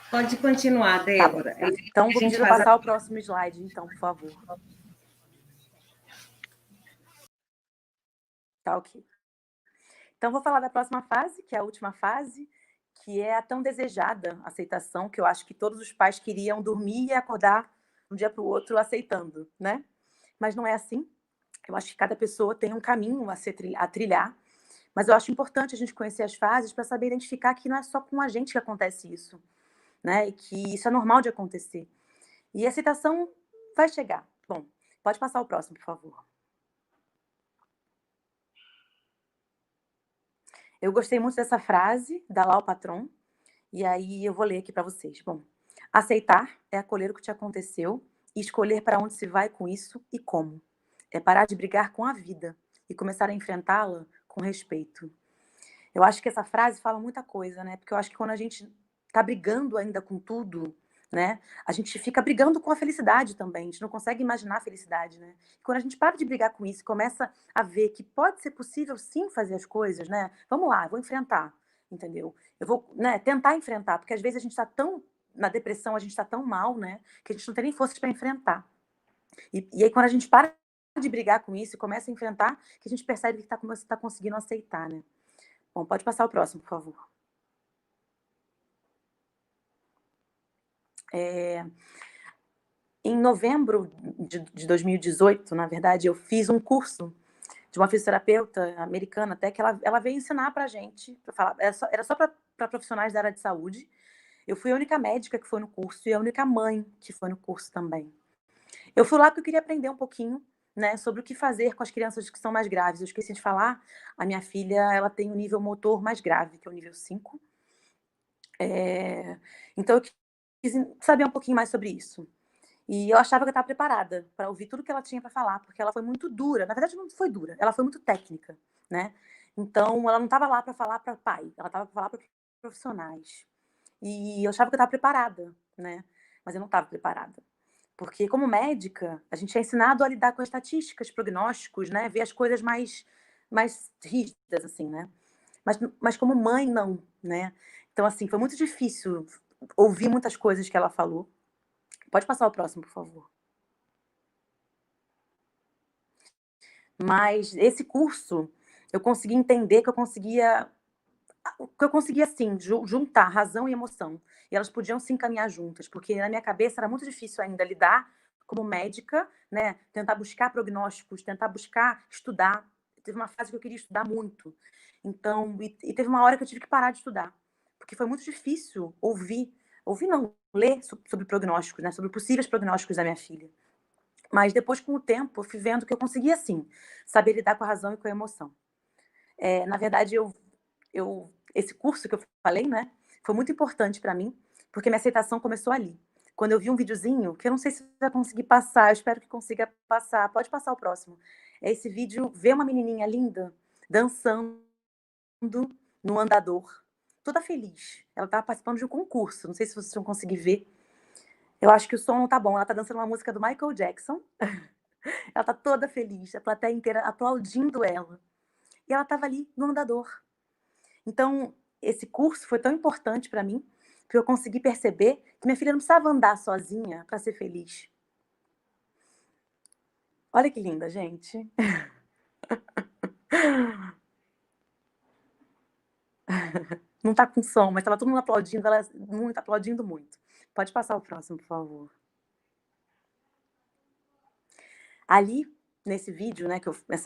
Pode continuar, Débora. Tá, então, vou pedir para passar o próximo slide, então, por favor. Tá, ok. Então, vou falar da próxima fase, que é a última fase, que é a tão desejada aceitação, que eu acho que todos os pais queriam dormir e acordar um dia para o outro aceitando, né? Mas não é assim. Eu acho que cada pessoa tem um caminho a trilhar, mas eu acho importante a gente conhecer as fases para saber identificar que não é só com a gente que acontece isso, né? E que isso é normal de acontecer. E a aceitação vai chegar. Bom, pode passar o próximo, por favor. Eu gostei muito dessa frase da Lau Patron, e aí eu vou ler aqui para vocês. Bom, aceitar é acolher o que te aconteceu e escolher para onde se vai com isso e como. É parar de brigar com a vida e começar a enfrentá-la com respeito. Eu acho que essa frase fala muita coisa, né? Porque eu acho que quando a gente tá brigando ainda com tudo, né? A gente fica brigando com a felicidade também. A gente não consegue imaginar a felicidade, né? E quando a gente para de brigar com isso e começa a ver que pode ser possível sim fazer as coisas, né? Vamos lá, eu vou enfrentar, entendeu? Eu vou, né, tentar enfrentar, porque às vezes a gente tá tão na depressão, a gente tá tão mal, né? Que a gente não tem nem forças para enfrentar. E aí quando a gente para de brigar com isso e começa a enfrentar, que a gente percebe que tá conseguindo aceitar, né? Bom, pode passar o próximo, por favor. Em novembro de 2018, na verdade, eu fiz um curso de uma fisioterapeuta americana, até que ela veio ensinar pra gente, pra falar, era só para profissionais da área de saúde. Eu fui a única médica que foi no curso e a única mãe que foi no curso também. Eu fui lá porque eu queria aprender um pouquinho, né, sobre o que fazer com as crianças que são mais graves. Eu esqueci de falar, a minha filha, ela tem o nível motor mais grave, que é o nível 5. Então eu quis saber um pouquinho mais sobre isso. E eu achava que eu estava preparada para ouvir tudo que ela tinha para falar, porque ela foi muito dura. Na verdade, não foi dura, ela foi muito técnica, né? Então, ela não estava lá para falar para pai, ela estava para falar para profissionais. E eu achava que eu estava preparada, né? Mas eu não estava preparada. Porque, como médica, a gente é ensinado a lidar com estatísticas, prognósticos, né? Ver as coisas mais rígidas, assim, né? Mas como mãe, não, né? Então, assim, foi muito difícil ouvir muitas coisas que ela falou. Pode passar o próximo, por favor. Mas esse curso, eu consegui entender que eu conseguia, assim, juntar razão e emoção. E elas podiam se encaminhar juntas, porque na minha cabeça era muito difícil ainda lidar como médica, né? Tentar buscar prognósticos, tentar buscar estudar. Teve uma fase que eu queria estudar muito. Então, e teve uma hora que eu tive que parar de estudar, porque foi muito difícil ouvir não, ler sobre prognósticos, né? Sobre possíveis prognósticos da minha filha. Mas depois, com o tempo, eu fui vendo que eu conseguia, sim, saber lidar com a razão e com a emoção. Na verdade, esse curso que eu falei, né, foi muito importante para mim, porque minha aceitação começou ali. Quando eu vi um videozinho, que eu não sei se vai conseguir passar, eu espero que consiga passar. Pode passar o próximo. É esse vídeo, ver uma menininha linda dançando no andador, toda feliz. Ela estava participando de um concurso, não sei se vocês vão conseguir ver. Eu acho que o som não tá bom. Ela tá dançando uma música do Michael Jackson. Ela tá toda feliz, a plateia inteira aplaudindo ela. E ela estava ali no andador. Então, esse curso foi tão importante para mim, que eu consegui perceber que minha filha não precisava andar sozinha para ser feliz. Olha que linda, gente. Não tá com som, mas estava todo mundo aplaudindo, ela muito, aplaudindo muito. Pode passar o próximo, por favor. Ali, nesse vídeo, né,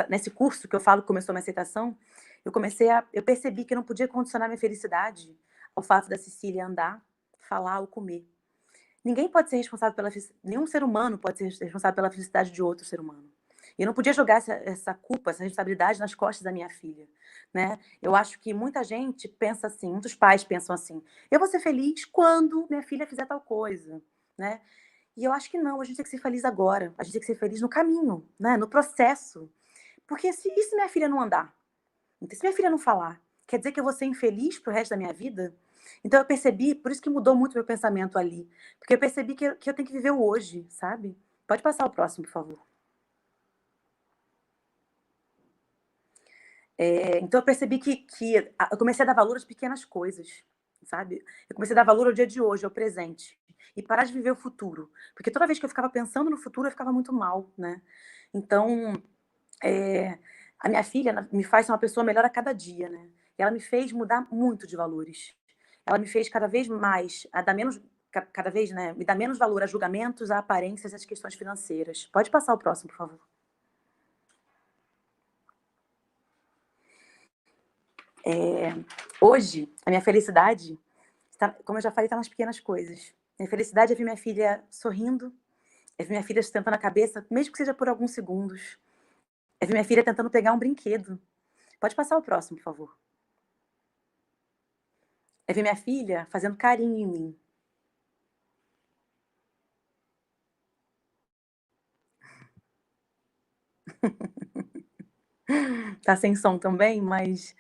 nesse curso que eu falo que começou a minha aceitação, eu percebi que eu não podia condicionar minha felicidade ao fato da Cecília andar, falar ou comer. Ninguém pode ser responsável nenhum ser humano pode ser responsável pela felicidade de outro ser humano. E eu não podia jogar essa culpa, essa responsabilidade nas costas da minha filha, né? Eu acho que muita gente pensa assim, muitos pais pensam assim: eu vou ser feliz quando minha filha fizer tal coisa, né? E eu acho que não, a gente tem que ser feliz agora. A gente tem que ser feliz no caminho, né? No processo. Porque e se minha filha não andar? Se minha filha não falar, quer dizer que eu vou ser infeliz pro resto da minha vida? Então eu percebi, por isso que mudou muito meu pensamento ali. Porque eu percebi que eu tenho que viver o hoje, sabe? Pode passar o próximo, por favor. Então eu percebi que eu comecei a dar valor às pequenas coisas, sabe? Eu comecei a dar valor ao dia de hoje, ao presente. E parar de viver o futuro. Porque toda vez que eu ficava pensando no futuro, eu ficava muito mal, né? Então, a minha filha me faz ser uma pessoa melhor a cada dia, né? E ela me fez mudar muito de valores. Ela me fez cada vez mais, a dar menos, cada vez, né? Me dar menos valor a julgamentos, a aparências, às questões financeiras. Pode passar o próximo, por favor. Hoje, a minha felicidade, como eu já falei, está nas pequenas coisas. Minha felicidade é ver minha filha sorrindo, é ver minha filha sustentando a cabeça, mesmo que seja por alguns segundos. É ver minha filha tentando pegar um brinquedo. Pode passar o próximo, por favor. é ver minha filha fazendo carinho em mim. Tá sem som também, mas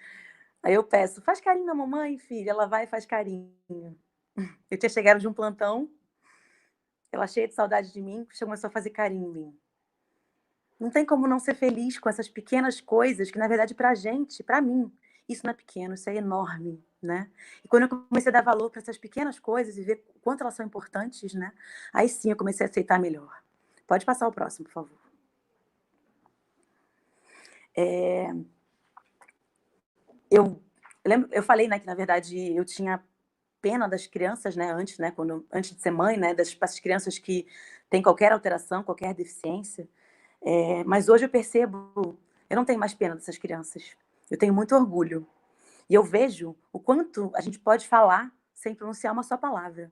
aí eu peço: "Faz carinho na mamãe, filha", ela vai e faz carinho. Eu tinha chegado de um plantão, ela cheia de saudade de mim, começou a fazer carinho em mim. Não tem como não ser feliz com essas pequenas coisas que, na verdade, pra gente, pra mim, isso não é pequeno, isso é enorme, né. E quando eu comecei a dar valor para essas pequenas coisas e ver o quanto elas são importantes, né, aí sim eu comecei a aceitar melhor. Pode passar o próximo, por favor. Eh, eu eu falei, né, que na verdade eu tinha pena das crianças, né, antes de ser mãe, né, dessas crianças que têm qualquer alteração, qualquer deficiência. Mas hoje eu percebo, eu não tenho mais pena dessas crianças. Eu tenho muito orgulho. E eu vejo o quanto a gente pode falar sem pronunciar uma só palavra.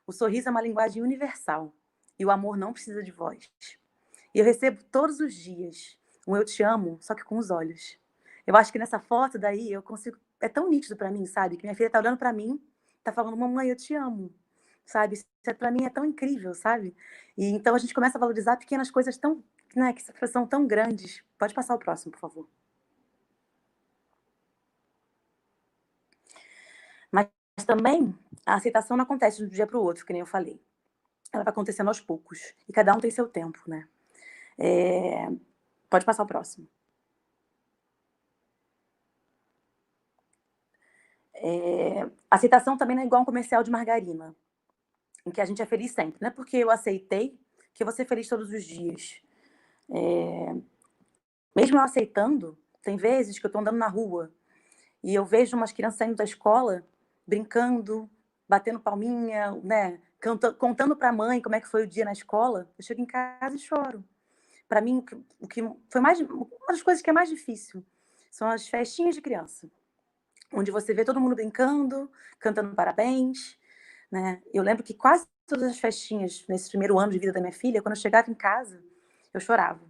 O sorriso é uma linguagem universal e o amor não precisa de voz. E eu recebo todos os dias um "eu te amo", só que com os olhos. Eu acho que nessa foto daí eu consigo, é tão nítido pra mim, sabe, que minha filha tá olhando pra mim, tá falando: "Mamãe, eu te amo", sabe. Isso pra mim é tão incrível, sabe. E então a gente começa a valorizar pequenas coisas tão, né, que são tão grandes. Pode passar o próximo, por favor. Mas também a aceitação não acontece de um dia para o outro, que nem eu falei. Ela vai acontecendo aos poucos e cada um tem seu tempo, né. Eh, Pode passar o próximo. Aceitação também não é igual um comercial de margarina, em que a gente é feliz sempre. Não é porque eu aceitei que eu vou ser feliz todos os dias. Mesmo eu aceitando, tem vezes que eu tô andando na rua e eu vejo umas crianças saindo da escola, brincando, batendo palminha, né, contando pra mãe como é que foi o dia na escola. Eu chego em casa e choro. Para mim, o que foi mais, uma das coisas que é mais difícil são as festinhas de criança, onde você vê todo mundo brincando, cantando parabéns, né. Eu lembro que quase todas as festinhas nesse primeiro ano de vida da minha filha, quando eu chegava em casa, eu chorava.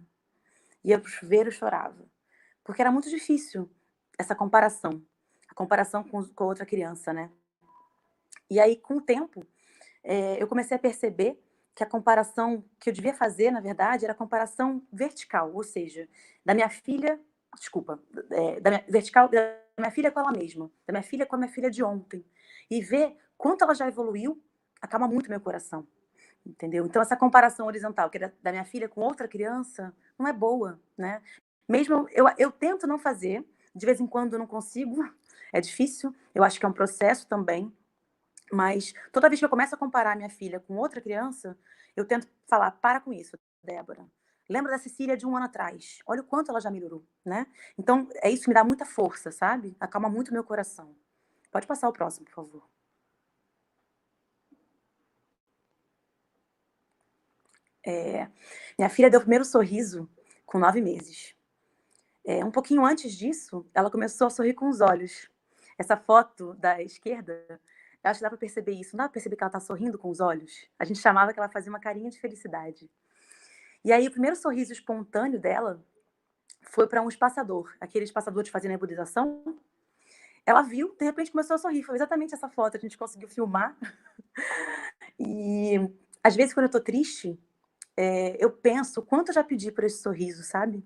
Ia para o chuveiro, eu chorava, porque era muito difícil essa comparação, a comparação com a outra criança, né. E aí, com o tempo, eu comecei a perceber que a comparação que eu devia fazer, na verdade, era a comparação vertical, ou seja, da minha filha, desculpa, da minha vertical, da minha filha com ela mesma, da minha filha com a minha filha de ontem, e ver quanto ela já evoluiu, acalma muito meu coração, entendeu. Então essa comparação horizontal, que é da minha filha com outra criança, não é boa, né. Mesmo eu tento não fazer, de vez em quando eu não consigo, é difícil, eu acho que é um processo também, mas toda vez que eu começo a comparar minha filha com outra criança, eu tento falar: "Para com isso, Débora. Lembra da Cecília de um ano atrás. Olha o quanto ela já melhorou", né. Então, isso que me dá muita força, sabe. Acalma muito meu coração. Pode passar o próximo, por favor. Minha filha deu o primeiro sorriso com 9 meses. Um pouquinho antes disso, ela começou a sorrir com os olhos. Essa foto da esquerda, eu acho que dá pra perceber isso. Não dá pra perceber que ela tá sorrindo com os olhos? A gente chamava que ela fazia uma carinha de felicidade. E aí o primeiro sorriso espontâneo dela foi para um espaçador, aquele espaçador de fazer nebulização. Ela viu, de repente começou a sorrir, foi exatamente essa foto, a gente conseguiu filmar. E, às vezes, quando eu tô triste, eu penso o quanto eu já pedi por esse sorriso, sabe.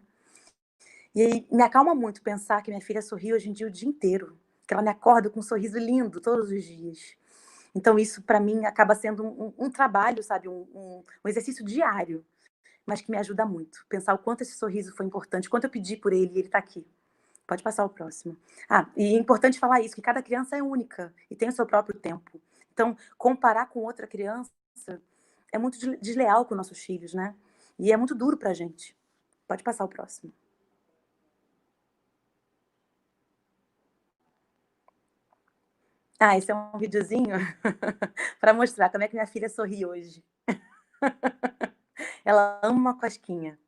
E aí me acalma muito pensar que minha filha sorri hoje em dia o dia inteiro, que ela me acorda com um sorriso lindo todos os dias. Então isso para mim acaba sendo um trabalho, sabe, um exercício diário, mas que me ajuda muito. Pensar o quanto esse sorriso foi importante, quanto eu pedi por ele e ele tá aqui. Pode passar o próximo. Ah, e é importante falar isso, que cada criança é única e tem o seu próprio tempo. Então, comparar com outra criança é muito desleal com nossos filhos, né? E é muito duro pra gente. Pode passar o próximo. Ah, esse é um videozinho para mostrar como é que minha filha sorri hoje. Ela ama uma cosquinha.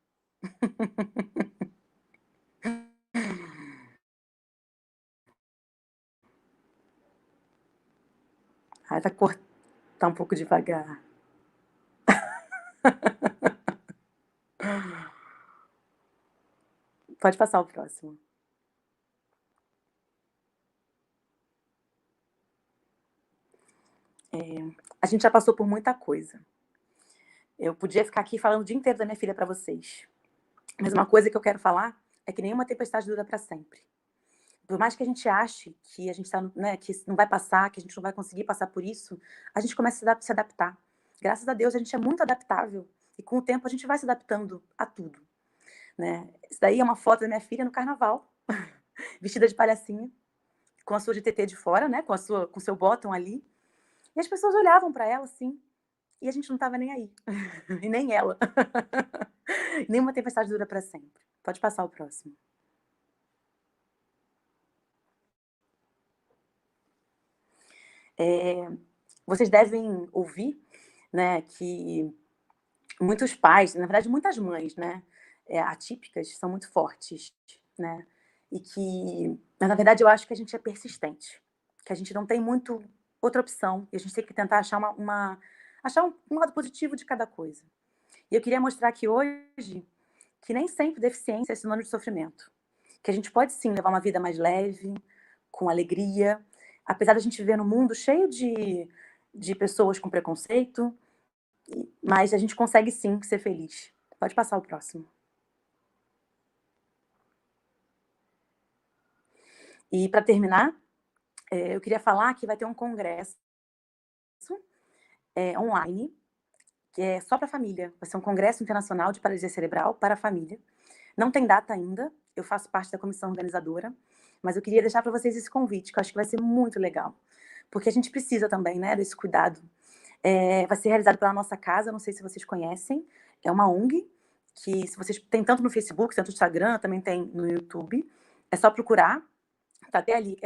Ah, vai cortar um pouco devagar. Pode passar o próximo. A gente já passou por muita coisa. Eu podia ficar aqui falando o dia inteiro da minha filha para vocês. Mas uma coisa que eu quero falar é que nenhuma tempestade dura para sempre. Por mais que a gente ache que a gente tá, né, que não vai passar, que a gente não vai conseguir passar por isso, a gente começa a se adaptar. Graças a Deus, a gente é muito adaptável. E com o tempo, a gente vai se adaptando a tudo. Né? Isso daí é uma foto da minha filha no carnaval, vestida de palhacinha, com a sua de TT de fora, né? Com o seu bottom ali. E as pessoas olhavam para ela assim, e a gente não estava nem aí. E nem ela. Nenhuma tempestade dura para sempre. Pode passar o próximo. Vocês devem ouvir, né, que muitos pais, na verdade muitas mães, né, atípicas, são muito fortes, né, e que, na verdade, eu acho que a gente é persistente, que a gente não tem muito outra opção, e a gente tem que tentar achar achar um lado positivo de cada coisa. E eu queria mostrar aqui hoje que nem sempre deficiência é sinônimo de sofrimento, que a gente pode sim levar uma vida mais leve, com alegria, apesar da gente viver num mundo cheio de pessoas com preconceito, mas a gente consegue sim ser feliz. Pode passar o próximo. E para terminar, eu queria falar que vai ter um congresso online, que é só para a família. Vai ser um congresso internacional de paralisia cerebral para a família. Não tem data ainda, eu faço parte da comissão organizadora, mas eu queria deixar para vocês esse convite, que eu acho que vai ser muito legal, porque a gente precisa também, né, desse cuidado. Vai ser realizado pela Nossa Casa, não sei se vocês conhecem, é uma ONG, que se vocês tem tanto no Facebook, tanto no Instagram, também tem no YouTube, é só procurar, tá até ali,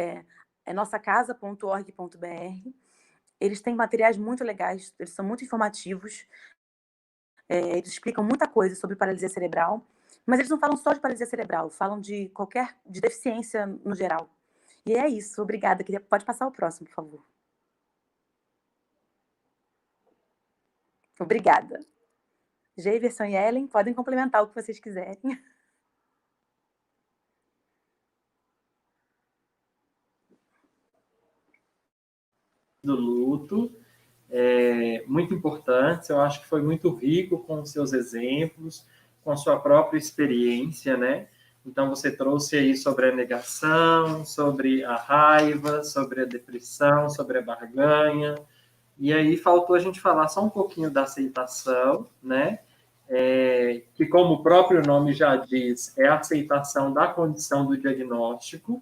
nossacasa.org.br. Eles têm materiais muito legais, eles são muito informativos, eles explicam muita coisa sobre paralisia cerebral, mas eles não falam só de paralisia cerebral, falam de deficiência no geral. E é isso, obrigada. Pode passar o próximo, por favor. Obrigada. Geiverson e Ellen, podem complementar o que vocês quiserem. Do luto, muito importante, eu acho que foi muito rico com os seus exemplos, com a sua própria experiência, né? Então, você trouxe aí sobre a negação, sobre a raiva, sobre a depressão, sobre a barganha, e aí faltou a gente falar só um pouquinho da aceitação, né? Que, como o próprio nome já diz, é a aceitação da condição do diagnóstico,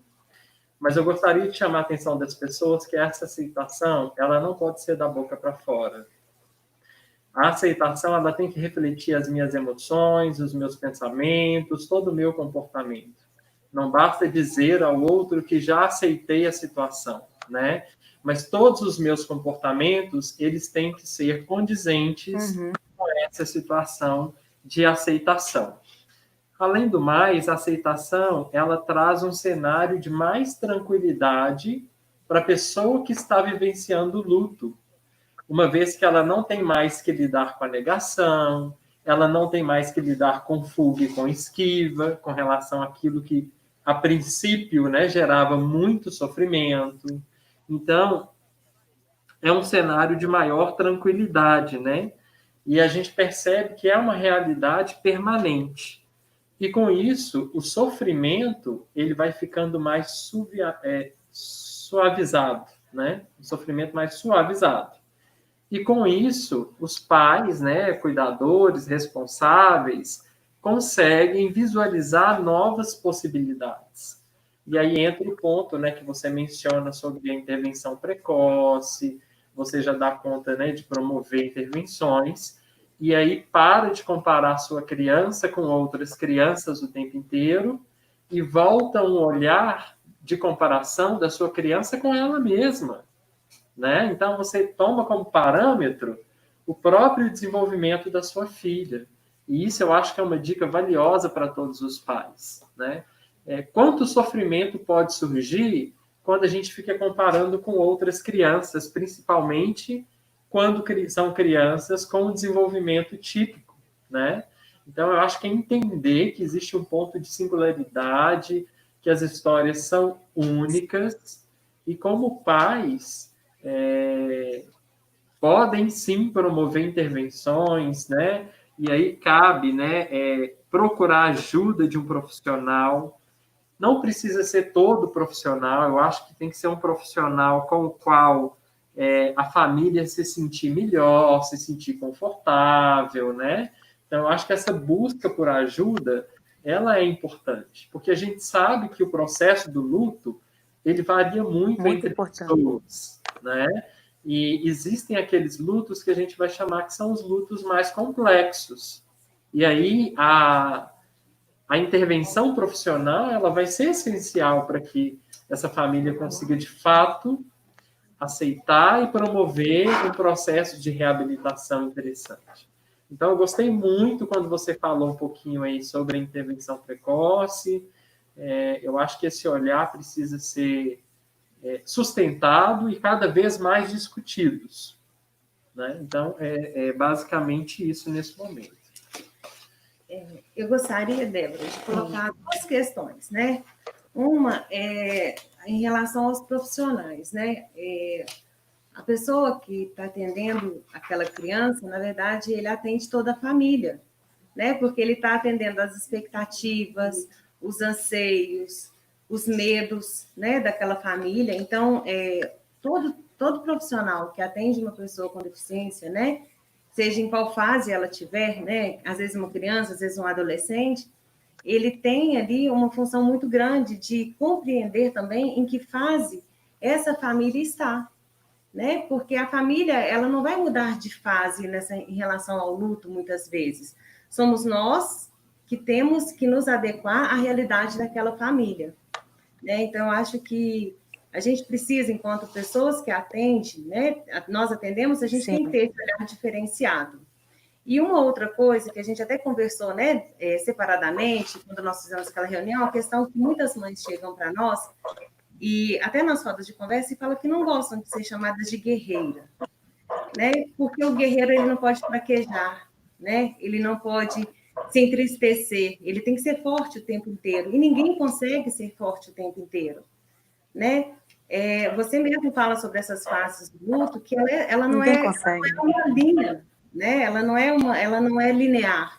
mas eu gostaria de chamar a atenção das pessoas que essa aceitação, ela não pode ser da boca para fora. A aceitação, ela tem que refletir as minhas emoções, os meus pensamentos, todo o meu comportamento. Não basta dizer ao outro que já aceitei a situação, né? Mas todos os meus comportamentos, eles têm que ser condizentes com essa situação de aceitação. Além do mais, a aceitação, ela traz um cenário de mais tranquilidade para a pessoa que está vivenciando o luto, uma vez que ela não tem mais que lidar com a negação, ela não tem mais que lidar com fuga e com esquiva, com relação àquilo que, a princípio, né, gerava muito sofrimento. Então, é um cenário de maior tranquilidade, né? E a gente percebe que é uma realidade permanente. E com isso, o sofrimento ele vai ficando mais suavizado, né? O sofrimento mais suavizado. E com isso, os pais, né, cuidadores, responsáveis, conseguem visualizar novas possibilidades. E aí entra o ponto, né, que você menciona sobre a intervenção precoce, você já dá conta, né, de promover intervenções, e aí para de comparar sua criança com outras crianças o tempo inteiro e volta um olhar de comparação da sua criança com ela mesma, né? Então você toma como parâmetro o próprio desenvolvimento da sua filha. E isso eu acho que é uma dica valiosa para todos os pais, né? Quanto sofrimento pode surgir quando a gente fica comparando com outras crianças, principalmente quando são crianças com desenvolvimento típico, né? Então, eu acho que é entender que existe um ponto de singularidade, que as histórias são únicas, e como pais, podem sim promover intervenções, né? E aí cabe, né, procurar ajuda de um profissional. Não precisa ser todo profissional, eu acho que tem que ser um profissional com o qual a família se sentir melhor, se sentir confortável, né? Então, eu acho que essa busca por ajuda, ela é importante, porque a gente sabe que o processo do luto, ele varia muito Muito entre importante. pessoas, né? E existem aqueles lutos que a gente vai chamar que são os lutos mais complexos. E aí, a intervenção profissional ela vai ser essencial para que essa família consiga, de fato, aceitar e promover um processo de reabilitação interessante. Então, eu gostei muito quando você falou um pouquinho aí sobre a intervenção precoce. Eu acho que esse olhar precisa ser sustentado e cada vez mais discutidos, né? Então, é basicamente isso nesse momento. Eu gostaria, Débora, de colocar duas questões, né? Uma é em relação aos profissionais, né? A pessoa que está atendendo aquela criança, na verdade, ele atende toda a família, né? Porque ele está atendendo as expectativas, os anseios, os medos, né, daquela família. Então, todo profissional que atende uma pessoa com deficiência, né, seja em qual fase ela tiver, né, às vezes uma criança, às vezes um adolescente, ele tem ali uma função muito grande de compreender também em que fase essa família está, né? Porque a família, ela não vai mudar de fase em relação ao luto, muitas vezes. Somos nós que temos que nos adequar à realidade daquela família, né? Então, eu acho que a gente precisa, enquanto pessoas que atendem, né? Nós atendemos, a gente tem que ter esse olhar diferenciado. E uma outra coisa que a gente até conversou, né, separadamente, quando nós fizemos aquela reunião, a questão que muitas mães chegam para nós e até nas rodas de conversa e falam que não gostam de ser chamadas de guerreira, né? Porque o guerreiro ele não pode fraquejar, né? Ele não pode se entristecer, ele tem que ser forte o tempo inteiro e ninguém consegue ser forte o tempo inteiro, né? Você mesmo fala sobre essas fases do luto que ela não Ninguém é consegue. uma linha, né? Ela não é linear.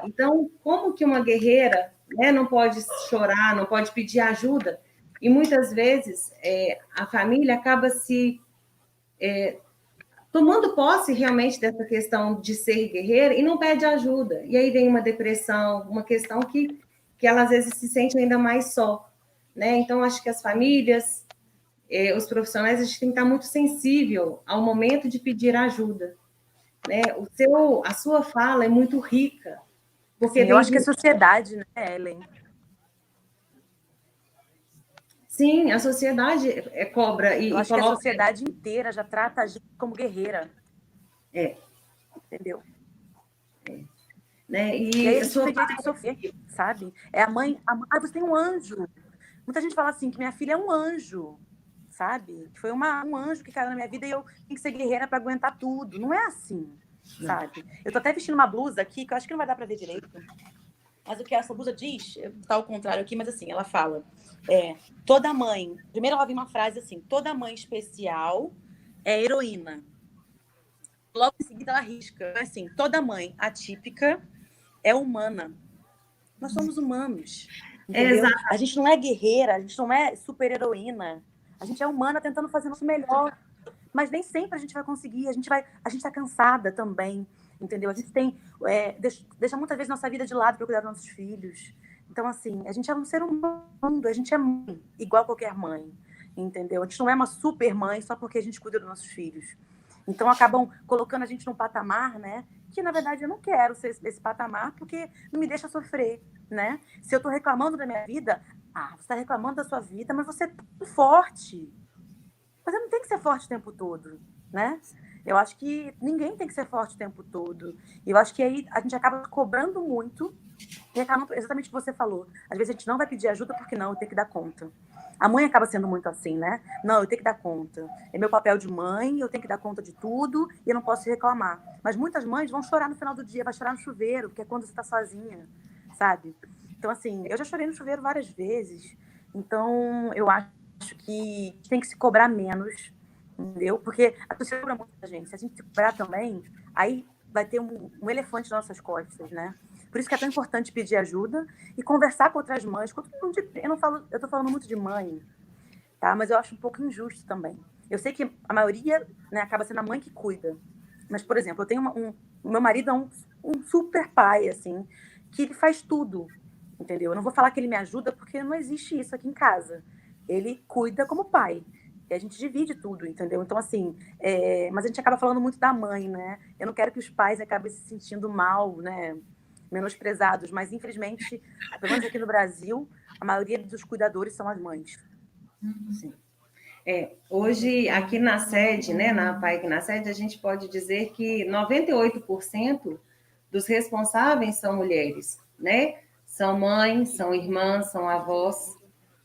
Então, como que uma guerreira, né, não pode chorar, não pode pedir ajuda? E muitas vezes a família acaba se tomando posse realmente dessa questão de ser guerreira e não pede ajuda. E aí vem uma depressão, uma questão que ela às vezes se sente ainda mais só, né? Então, acho que as famílias, os profissionais, a gente tem que estar muito sensível ao momento de pedir ajuda, né? A sua fala é muito rica, porque Sim, eu acho que a sociedade, né, Ellen? Sim, a sociedade cobra Eu e acho que a coloca. sociedade inteira já trata a gente como guerreira. Entendeu? Né? E aí E a a gente não sua tem direito de sofrer, sabe? É a mãe. Você tem um anjo. Muita gente fala assim, que minha filha é um anjo, sabe? Que foi um anjo que caiu na minha vida e eu tenho que ser guerreira para aguentar tudo. Não é assim, sabe? Eu tô até vestindo uma blusa aqui, que eu acho que não vai dar para ver direito. Mas o que essa blusa diz, tá ao contrário aqui, mas assim, ela fala, toda mãe, primeiro ela vem uma frase assim, toda mãe especial é heroína. Logo em seguida ela risca, assim, toda mãe atípica é humana. Nós somos humanos, entendeu? A gente não é guerreira, a gente não é super-heroína. A gente é humana tentando fazer o nosso melhor. Mas nem sempre a gente vai conseguir. A gente tá cansada também, entendeu? A gente tem deixa muitas vezes nossa vida de lado para cuidar dos nossos filhos. Então, assim, a gente é um ser humano, a gente é mãe, igual qualquer mãe, entendeu? A gente não é uma super mãe só porque a gente cuida dos nossos filhos. Então, acabam colocando a gente num patamar, né? Que, na verdade, eu não quero ser esse patamar porque não me deixa sofrer, né? Se eu tô reclamando da minha vida, você está reclamando da sua vida, mas você é tão forte. Mas não tem que ser forte o tempo todo, né? Eu acho que ninguém tem que ser forte o tempo todo. E eu acho que aí a gente acaba cobrando muito e acaba exatamente o que você falou. Às vezes a gente não vai pedir ajuda porque não, eu tenho que dar conta. A mãe acaba sendo muito assim, né? Não, eu tenho que dar conta. É meu papel de mãe, eu tenho que dar conta de tudo e eu não posso reclamar. Mas muitas mães vão chorar no final do dia, vai chorar no chuveiro, que é quando você está sozinha, sabe? Então, assim, eu já chorei no chuveiro várias vezes. Então, eu acho que tem que se cobrar menos, entendeu? Porque a sociedade cobra muito da gente. Se a gente se cobrar também, aí vai ter um elefante nas nossas costas, né? Por isso que é tão importante pedir ajuda e conversar com outras mães. Eu tô falando muito de mãe, tá? Mas eu acho um pouco injusto também. Eu sei que a maioria, né, acaba sendo a mãe que cuida. Mas, por exemplo, eu tenho o meu marido é um super pai, assim, que ele faz tudo, entendeu? Eu não vou falar que ele me ajuda, porque não existe isso aqui em casa. Ele cuida como pai. E a gente divide tudo, entendeu? Então, assim, mas a gente acaba falando muito da mãe, né? Eu não quero que os pais acabem se sentindo mal, né? Menosprezados, mas infelizmente, pelo menos aqui no Brasil, a maioria dos cuidadores são as mães. Sim. Hoje, aqui na sede, né, na PAIC na sede, a gente pode dizer que 98% dos responsáveis são mulheres, né? São mães, são irmãs, são avós,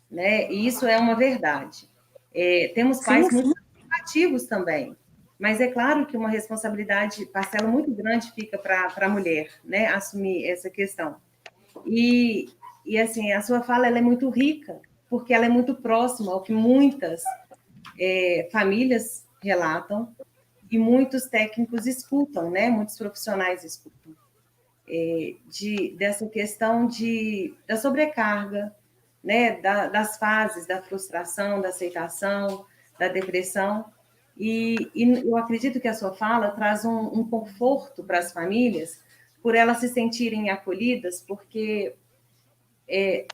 né? E isso é uma verdade. Temos pais Sim, muito ativos também, mas é claro que uma responsabilidade, parcela muito grande fica para a mulher, né, assumir essa questão. E assim, a sua fala ela é muito rica, porque ela é muito próxima ao que muitas famílias relatam e muitos técnicos escutam, né? Muitos profissionais escutam. Dessa questão da sobrecarga, né? Das fases da frustração, da aceitação, da depressão. E eu acredito que a sua fala traz um conforto para as famílias, por elas se sentirem acolhidas, porque é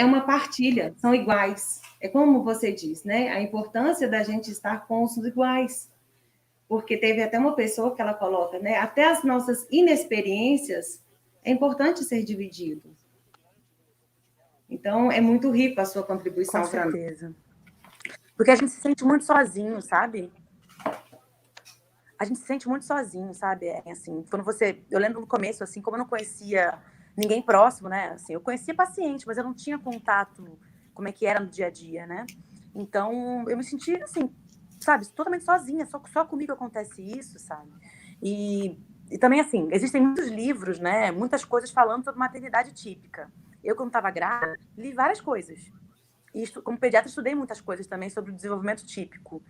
uma partilha, são iguais. É como você diz, né? A importância da gente estar com os iguais. Porque teve até uma pessoa que ela coloca, né? Até as nossas inexperiências é importante ser dividido. Então, é muito rico a sua contribuição para mim. com certeza. Porque a gente se sente muito sozinho, sabe? A gente se sente muito sozinho, sabe? Assim, quando eu lembro no começo, assim, como eu não conhecia ninguém próximo, né? Assim, eu conhecia paciente, mas eu não tinha contato como é que era no dia a dia, né? Então, eu me senti, assim, sabe, totalmente sozinha, só comigo acontece isso, sabe? E também, assim, existem muitos livros, né? Muitas coisas falando sobre maternidade típica. Eu, quando estava grávida, li várias coisas. E como pediatra, estudei muitas coisas também sobre o desenvolvimento típico.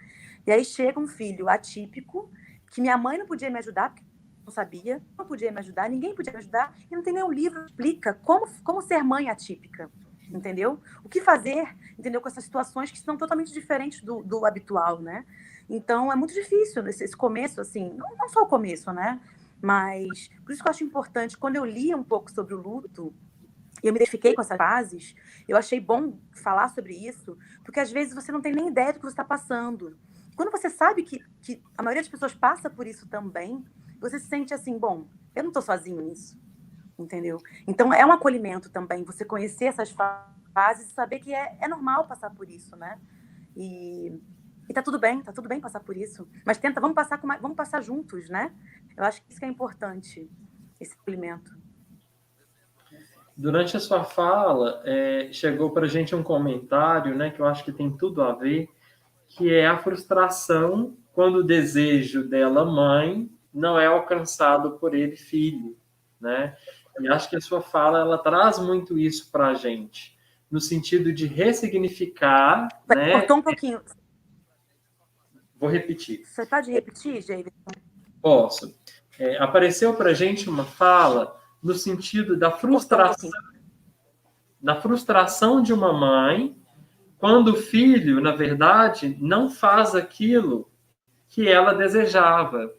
E aí chega um filho atípico, que minha mãe não podia me ajudar, porque não sabia, não podia me ajudar, ninguém podia me ajudar, e não tem nenhum livro que explica como ser mãe atípica, entendeu? O que fazer, entendeu? Com essas situações que são totalmente diferentes do habitual, né? Então, é muito difícil esse começo, assim, não só o começo, né? Mas, por isso que eu acho importante, quando eu li um pouco sobre o luto, e eu me identifiquei com essas fases, eu achei bom falar sobre isso, porque às vezes você não tem nem ideia do que você está passando. Quando você sabe que a maioria das pessoas passa por isso também, você se sente assim, bom, eu não estou sozinho nisso, entendeu? Então é um acolhimento também, você conhecer essas fases e saber que é normal passar por isso, né? E tá tudo bem passar por isso. Mas vamos passar juntos, né? Eu acho que isso que é importante, esse acolhimento. Durante a sua fala, chegou para a gente um comentário, né, que eu acho que tem tudo a ver, que é a frustração quando o desejo dela, mãe, não é alcançado por ele, filho, né? E acho que a sua fala, ela traz muito isso para a gente, no sentido de ressignificar, né? Cortou um pouquinho. Vou repetir. Você pode repetir, Jair? Posso. Apareceu para a gente uma fala no sentido da frustração de uma mãe quando o filho, na verdade, não faz aquilo que ela desejava.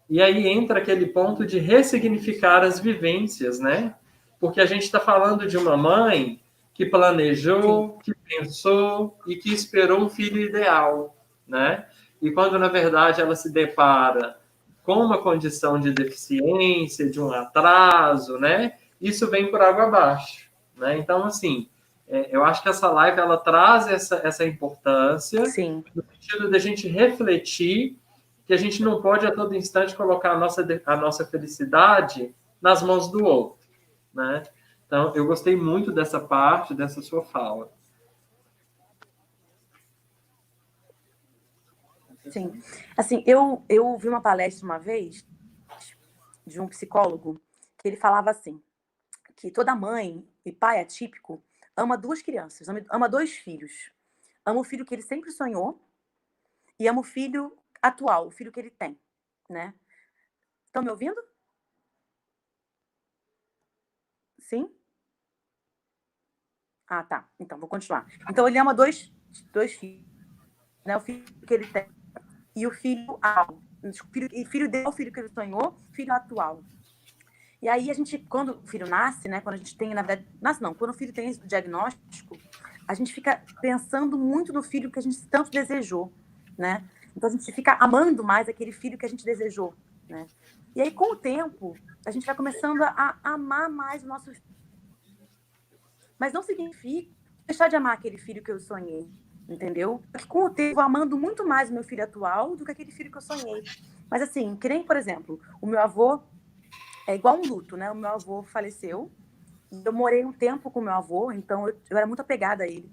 E aí entra aquele ponto de ressignificar as vivências, né? Porque a gente está falando de uma mãe que planejou, que pensou e que esperou um filho ideal, né? E quando, na verdade, ela se depara com uma condição de deficiência, de um atraso, né? Isso vem por água abaixo, né? Então, assim, eu acho que essa live, ela traz essa importância, Sim. no sentido da gente refletir que a gente não pode a todo instante colocar a nossa felicidade nas mãos do outro, né? Então, eu gostei muito dessa parte, dessa sua fala. Sim. Assim, eu vi uma palestra uma vez de um psicólogo que ele falava assim, que toda mãe e pai atípico ama duas crianças, ama dois filhos. Ama o filho que ele sempre sonhou e ama o filho atual, o filho que ele tem, né? Estão me ouvindo? Sim? Ah, tá. Então, vou continuar. Então, ele ama dois filhos, né? O filho que ele tem e o filho atual. Filho dele é o filho que ele sonhou, filho atual. E aí, quando o filho nasce, né? Quando a gente tem, na verdade... Nasce não, quando o filho tem esse diagnóstico, a gente fica pensando muito no filho que a gente tanto desejou, né? Então, a gente fica amando mais aquele filho que a gente desejou, né? E aí, com o tempo, a gente vai começando a amar mais o nosso filho. Mas não significa deixar de amar aquele filho que eu sonhei, entendeu? Porque com o tempo eu vou amando muito mais o meu filho atual do que aquele filho que eu sonhei. Mas assim, que nem, por exemplo, o meu avô é igual um luto, né? O meu avô faleceu e eu morei um tempo com o meu avô, então eu era muito apegada a ele.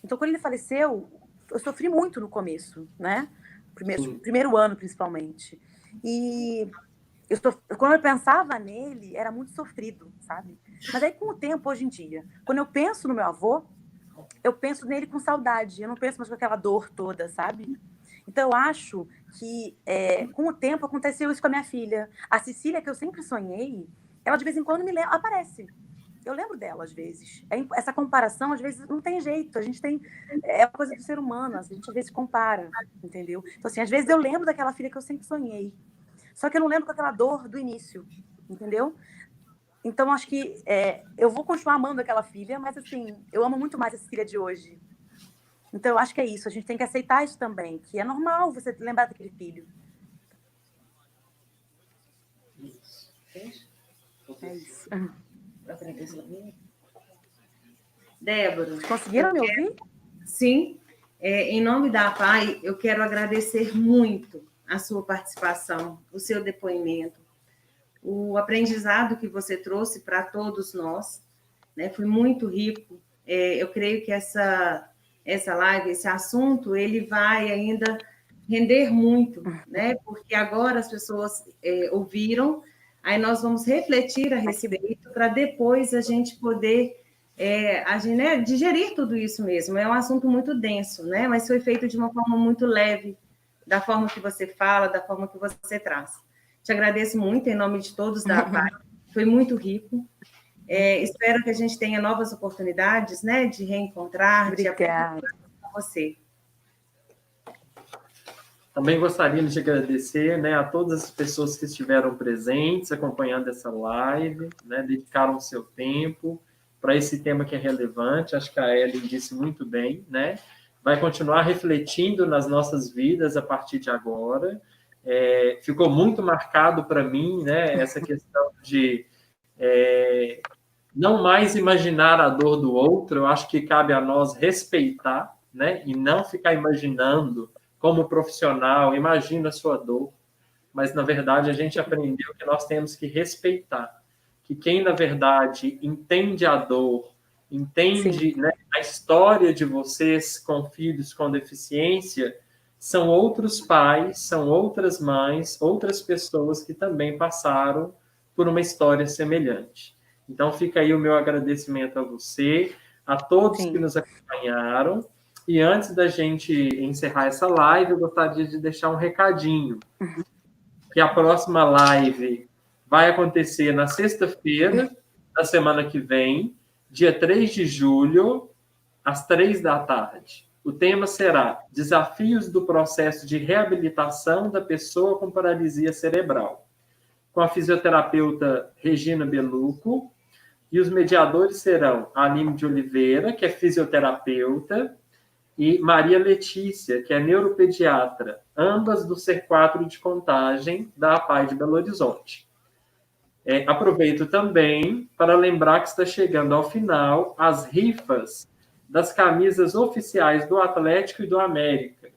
Então, quando ele faleceu, eu sofri muito no começo, né? Primeiro ano, principalmente. E quando eu pensava nele, era muito sofrido, sabe? Mas aí, com o tempo, hoje em dia, quando eu penso no meu avô, eu penso nele com saudade. Eu não penso mais com aquela dor toda, sabe? Então, eu acho que, com o tempo, aconteceu isso com a minha filha. A Cecília, que eu sempre sonhei, ela, de vez em quando, aparece. Eu lembro dela, às vezes. Essa comparação, às vezes, não tem jeito. A gente tem... É uma coisa do ser humano. A gente, às vezes, compara, entendeu? Então, assim, às vezes, eu lembro daquela filha que eu sempre sonhei. Só que eu não lembro com aquela dor do início, entendeu? Então, acho que eu vou continuar amando aquela filha, mas, assim, eu amo muito mais essa filha de hoje. Então, eu acho que é isso. A gente tem que aceitar isso também, que é normal você lembrar daquele filho. Isso. É isso. Débora. Conseguiram me ouvir? Sim. Em nome da APAE, eu quero agradecer muito a sua participação, o seu depoimento, o aprendizado que você trouxe para todos nós, né? Foi muito rico. Eu creio que essa live, esse assunto, ele vai ainda render muito, né? Porque agora as pessoas ouviram, aí nós vamos refletir a respeito para depois a gente poder né, digerir tudo isso mesmo. É um assunto muito denso, né? Mas foi feito de uma forma muito leve, da forma que você fala, da forma que você traz. Te agradeço muito em nome de todos da APAE. Foi muito rico. Espero que a gente tenha novas oportunidades, né, de reencontrar, Obrigada. de aprender com você. Também gostaríamos de agradecer, né, a todas as pessoas que estiveram presentes, acompanhando essa live, né, dedicaram o seu tempo para esse tema que é relevante. Acho que a Ellen disse muito bem, né? Vai continuar refletindo nas nossas vidas a partir de agora. Ficou muito marcado para mim, né, essa questão de não mais imaginar a dor do outro. Eu acho que cabe a nós respeitar, né, e não ficar imaginando como profissional, imagina a sua dor, mas, na verdade, a gente aprendeu que nós temos que respeitar, que quem, na verdade, entende a dor, entende, né, a história de vocês com filhos com deficiência, são outros pais, são outras mães, outras pessoas que também passaram por uma história semelhante. Então, fica aí o meu agradecimento a você, a todos que nos acompanharam. E antes da gente encerrar essa live, eu gostaria de deixar um recadinho. Que a próxima live vai acontecer na sexta-feira da semana que vem, dia 3 de julho, às 3 da tarde. O tema será Desafios do processo de reabilitação da pessoa com paralisia cerebral, com a fisioterapeuta Regina Beluco, e os mediadores serão a Aline de Oliveira, que é fisioterapeuta, e Maria Letícia, que é neuropediatra, ambas do C4 de Contagem, da APAE de Belo Horizonte. Aproveito também para lembrar que está chegando ao final as rifas das camisas oficiais do Atlético e do América,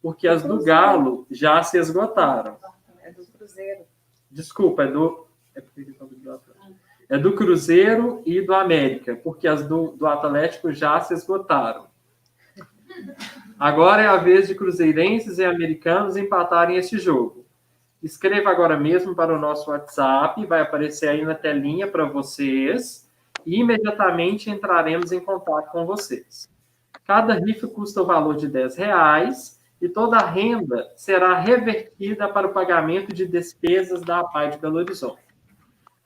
porque as do Galo já se esgotaram. É do Cruzeiro. Desculpa, é do Cruzeiro e do América, porque as do Atlético já se esgotaram. Agora é a vez de cruzeirenses e americanos empatarem esse jogo. Escreva agora mesmo para o nosso WhatsApp, vai aparecer aí na telinha para vocês, e imediatamente entraremos em contato com vocês. Cada rifa custa o valor de R$10, e toda a renda será revertida para o pagamento de despesas da APAE de Belo Horizonte.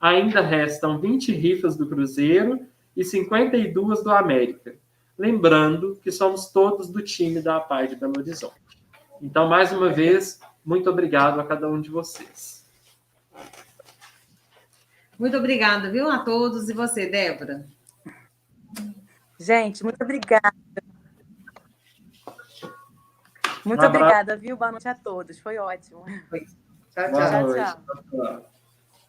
Ainda restam 20 rifas do Cruzeiro e 52 do América. Lembrando que somos todos do time da APAE de Belo Horizonte. Então, mais uma vez, muito obrigado a cada um de vocês. Muito obrigada, viu, a todos. E você, Débora? Gente, muito obrigada. Muito obrigada, viu? Boa noite a todos. Foi ótimo. Tchau, Boa tchau. noite. Tchau. Tchau.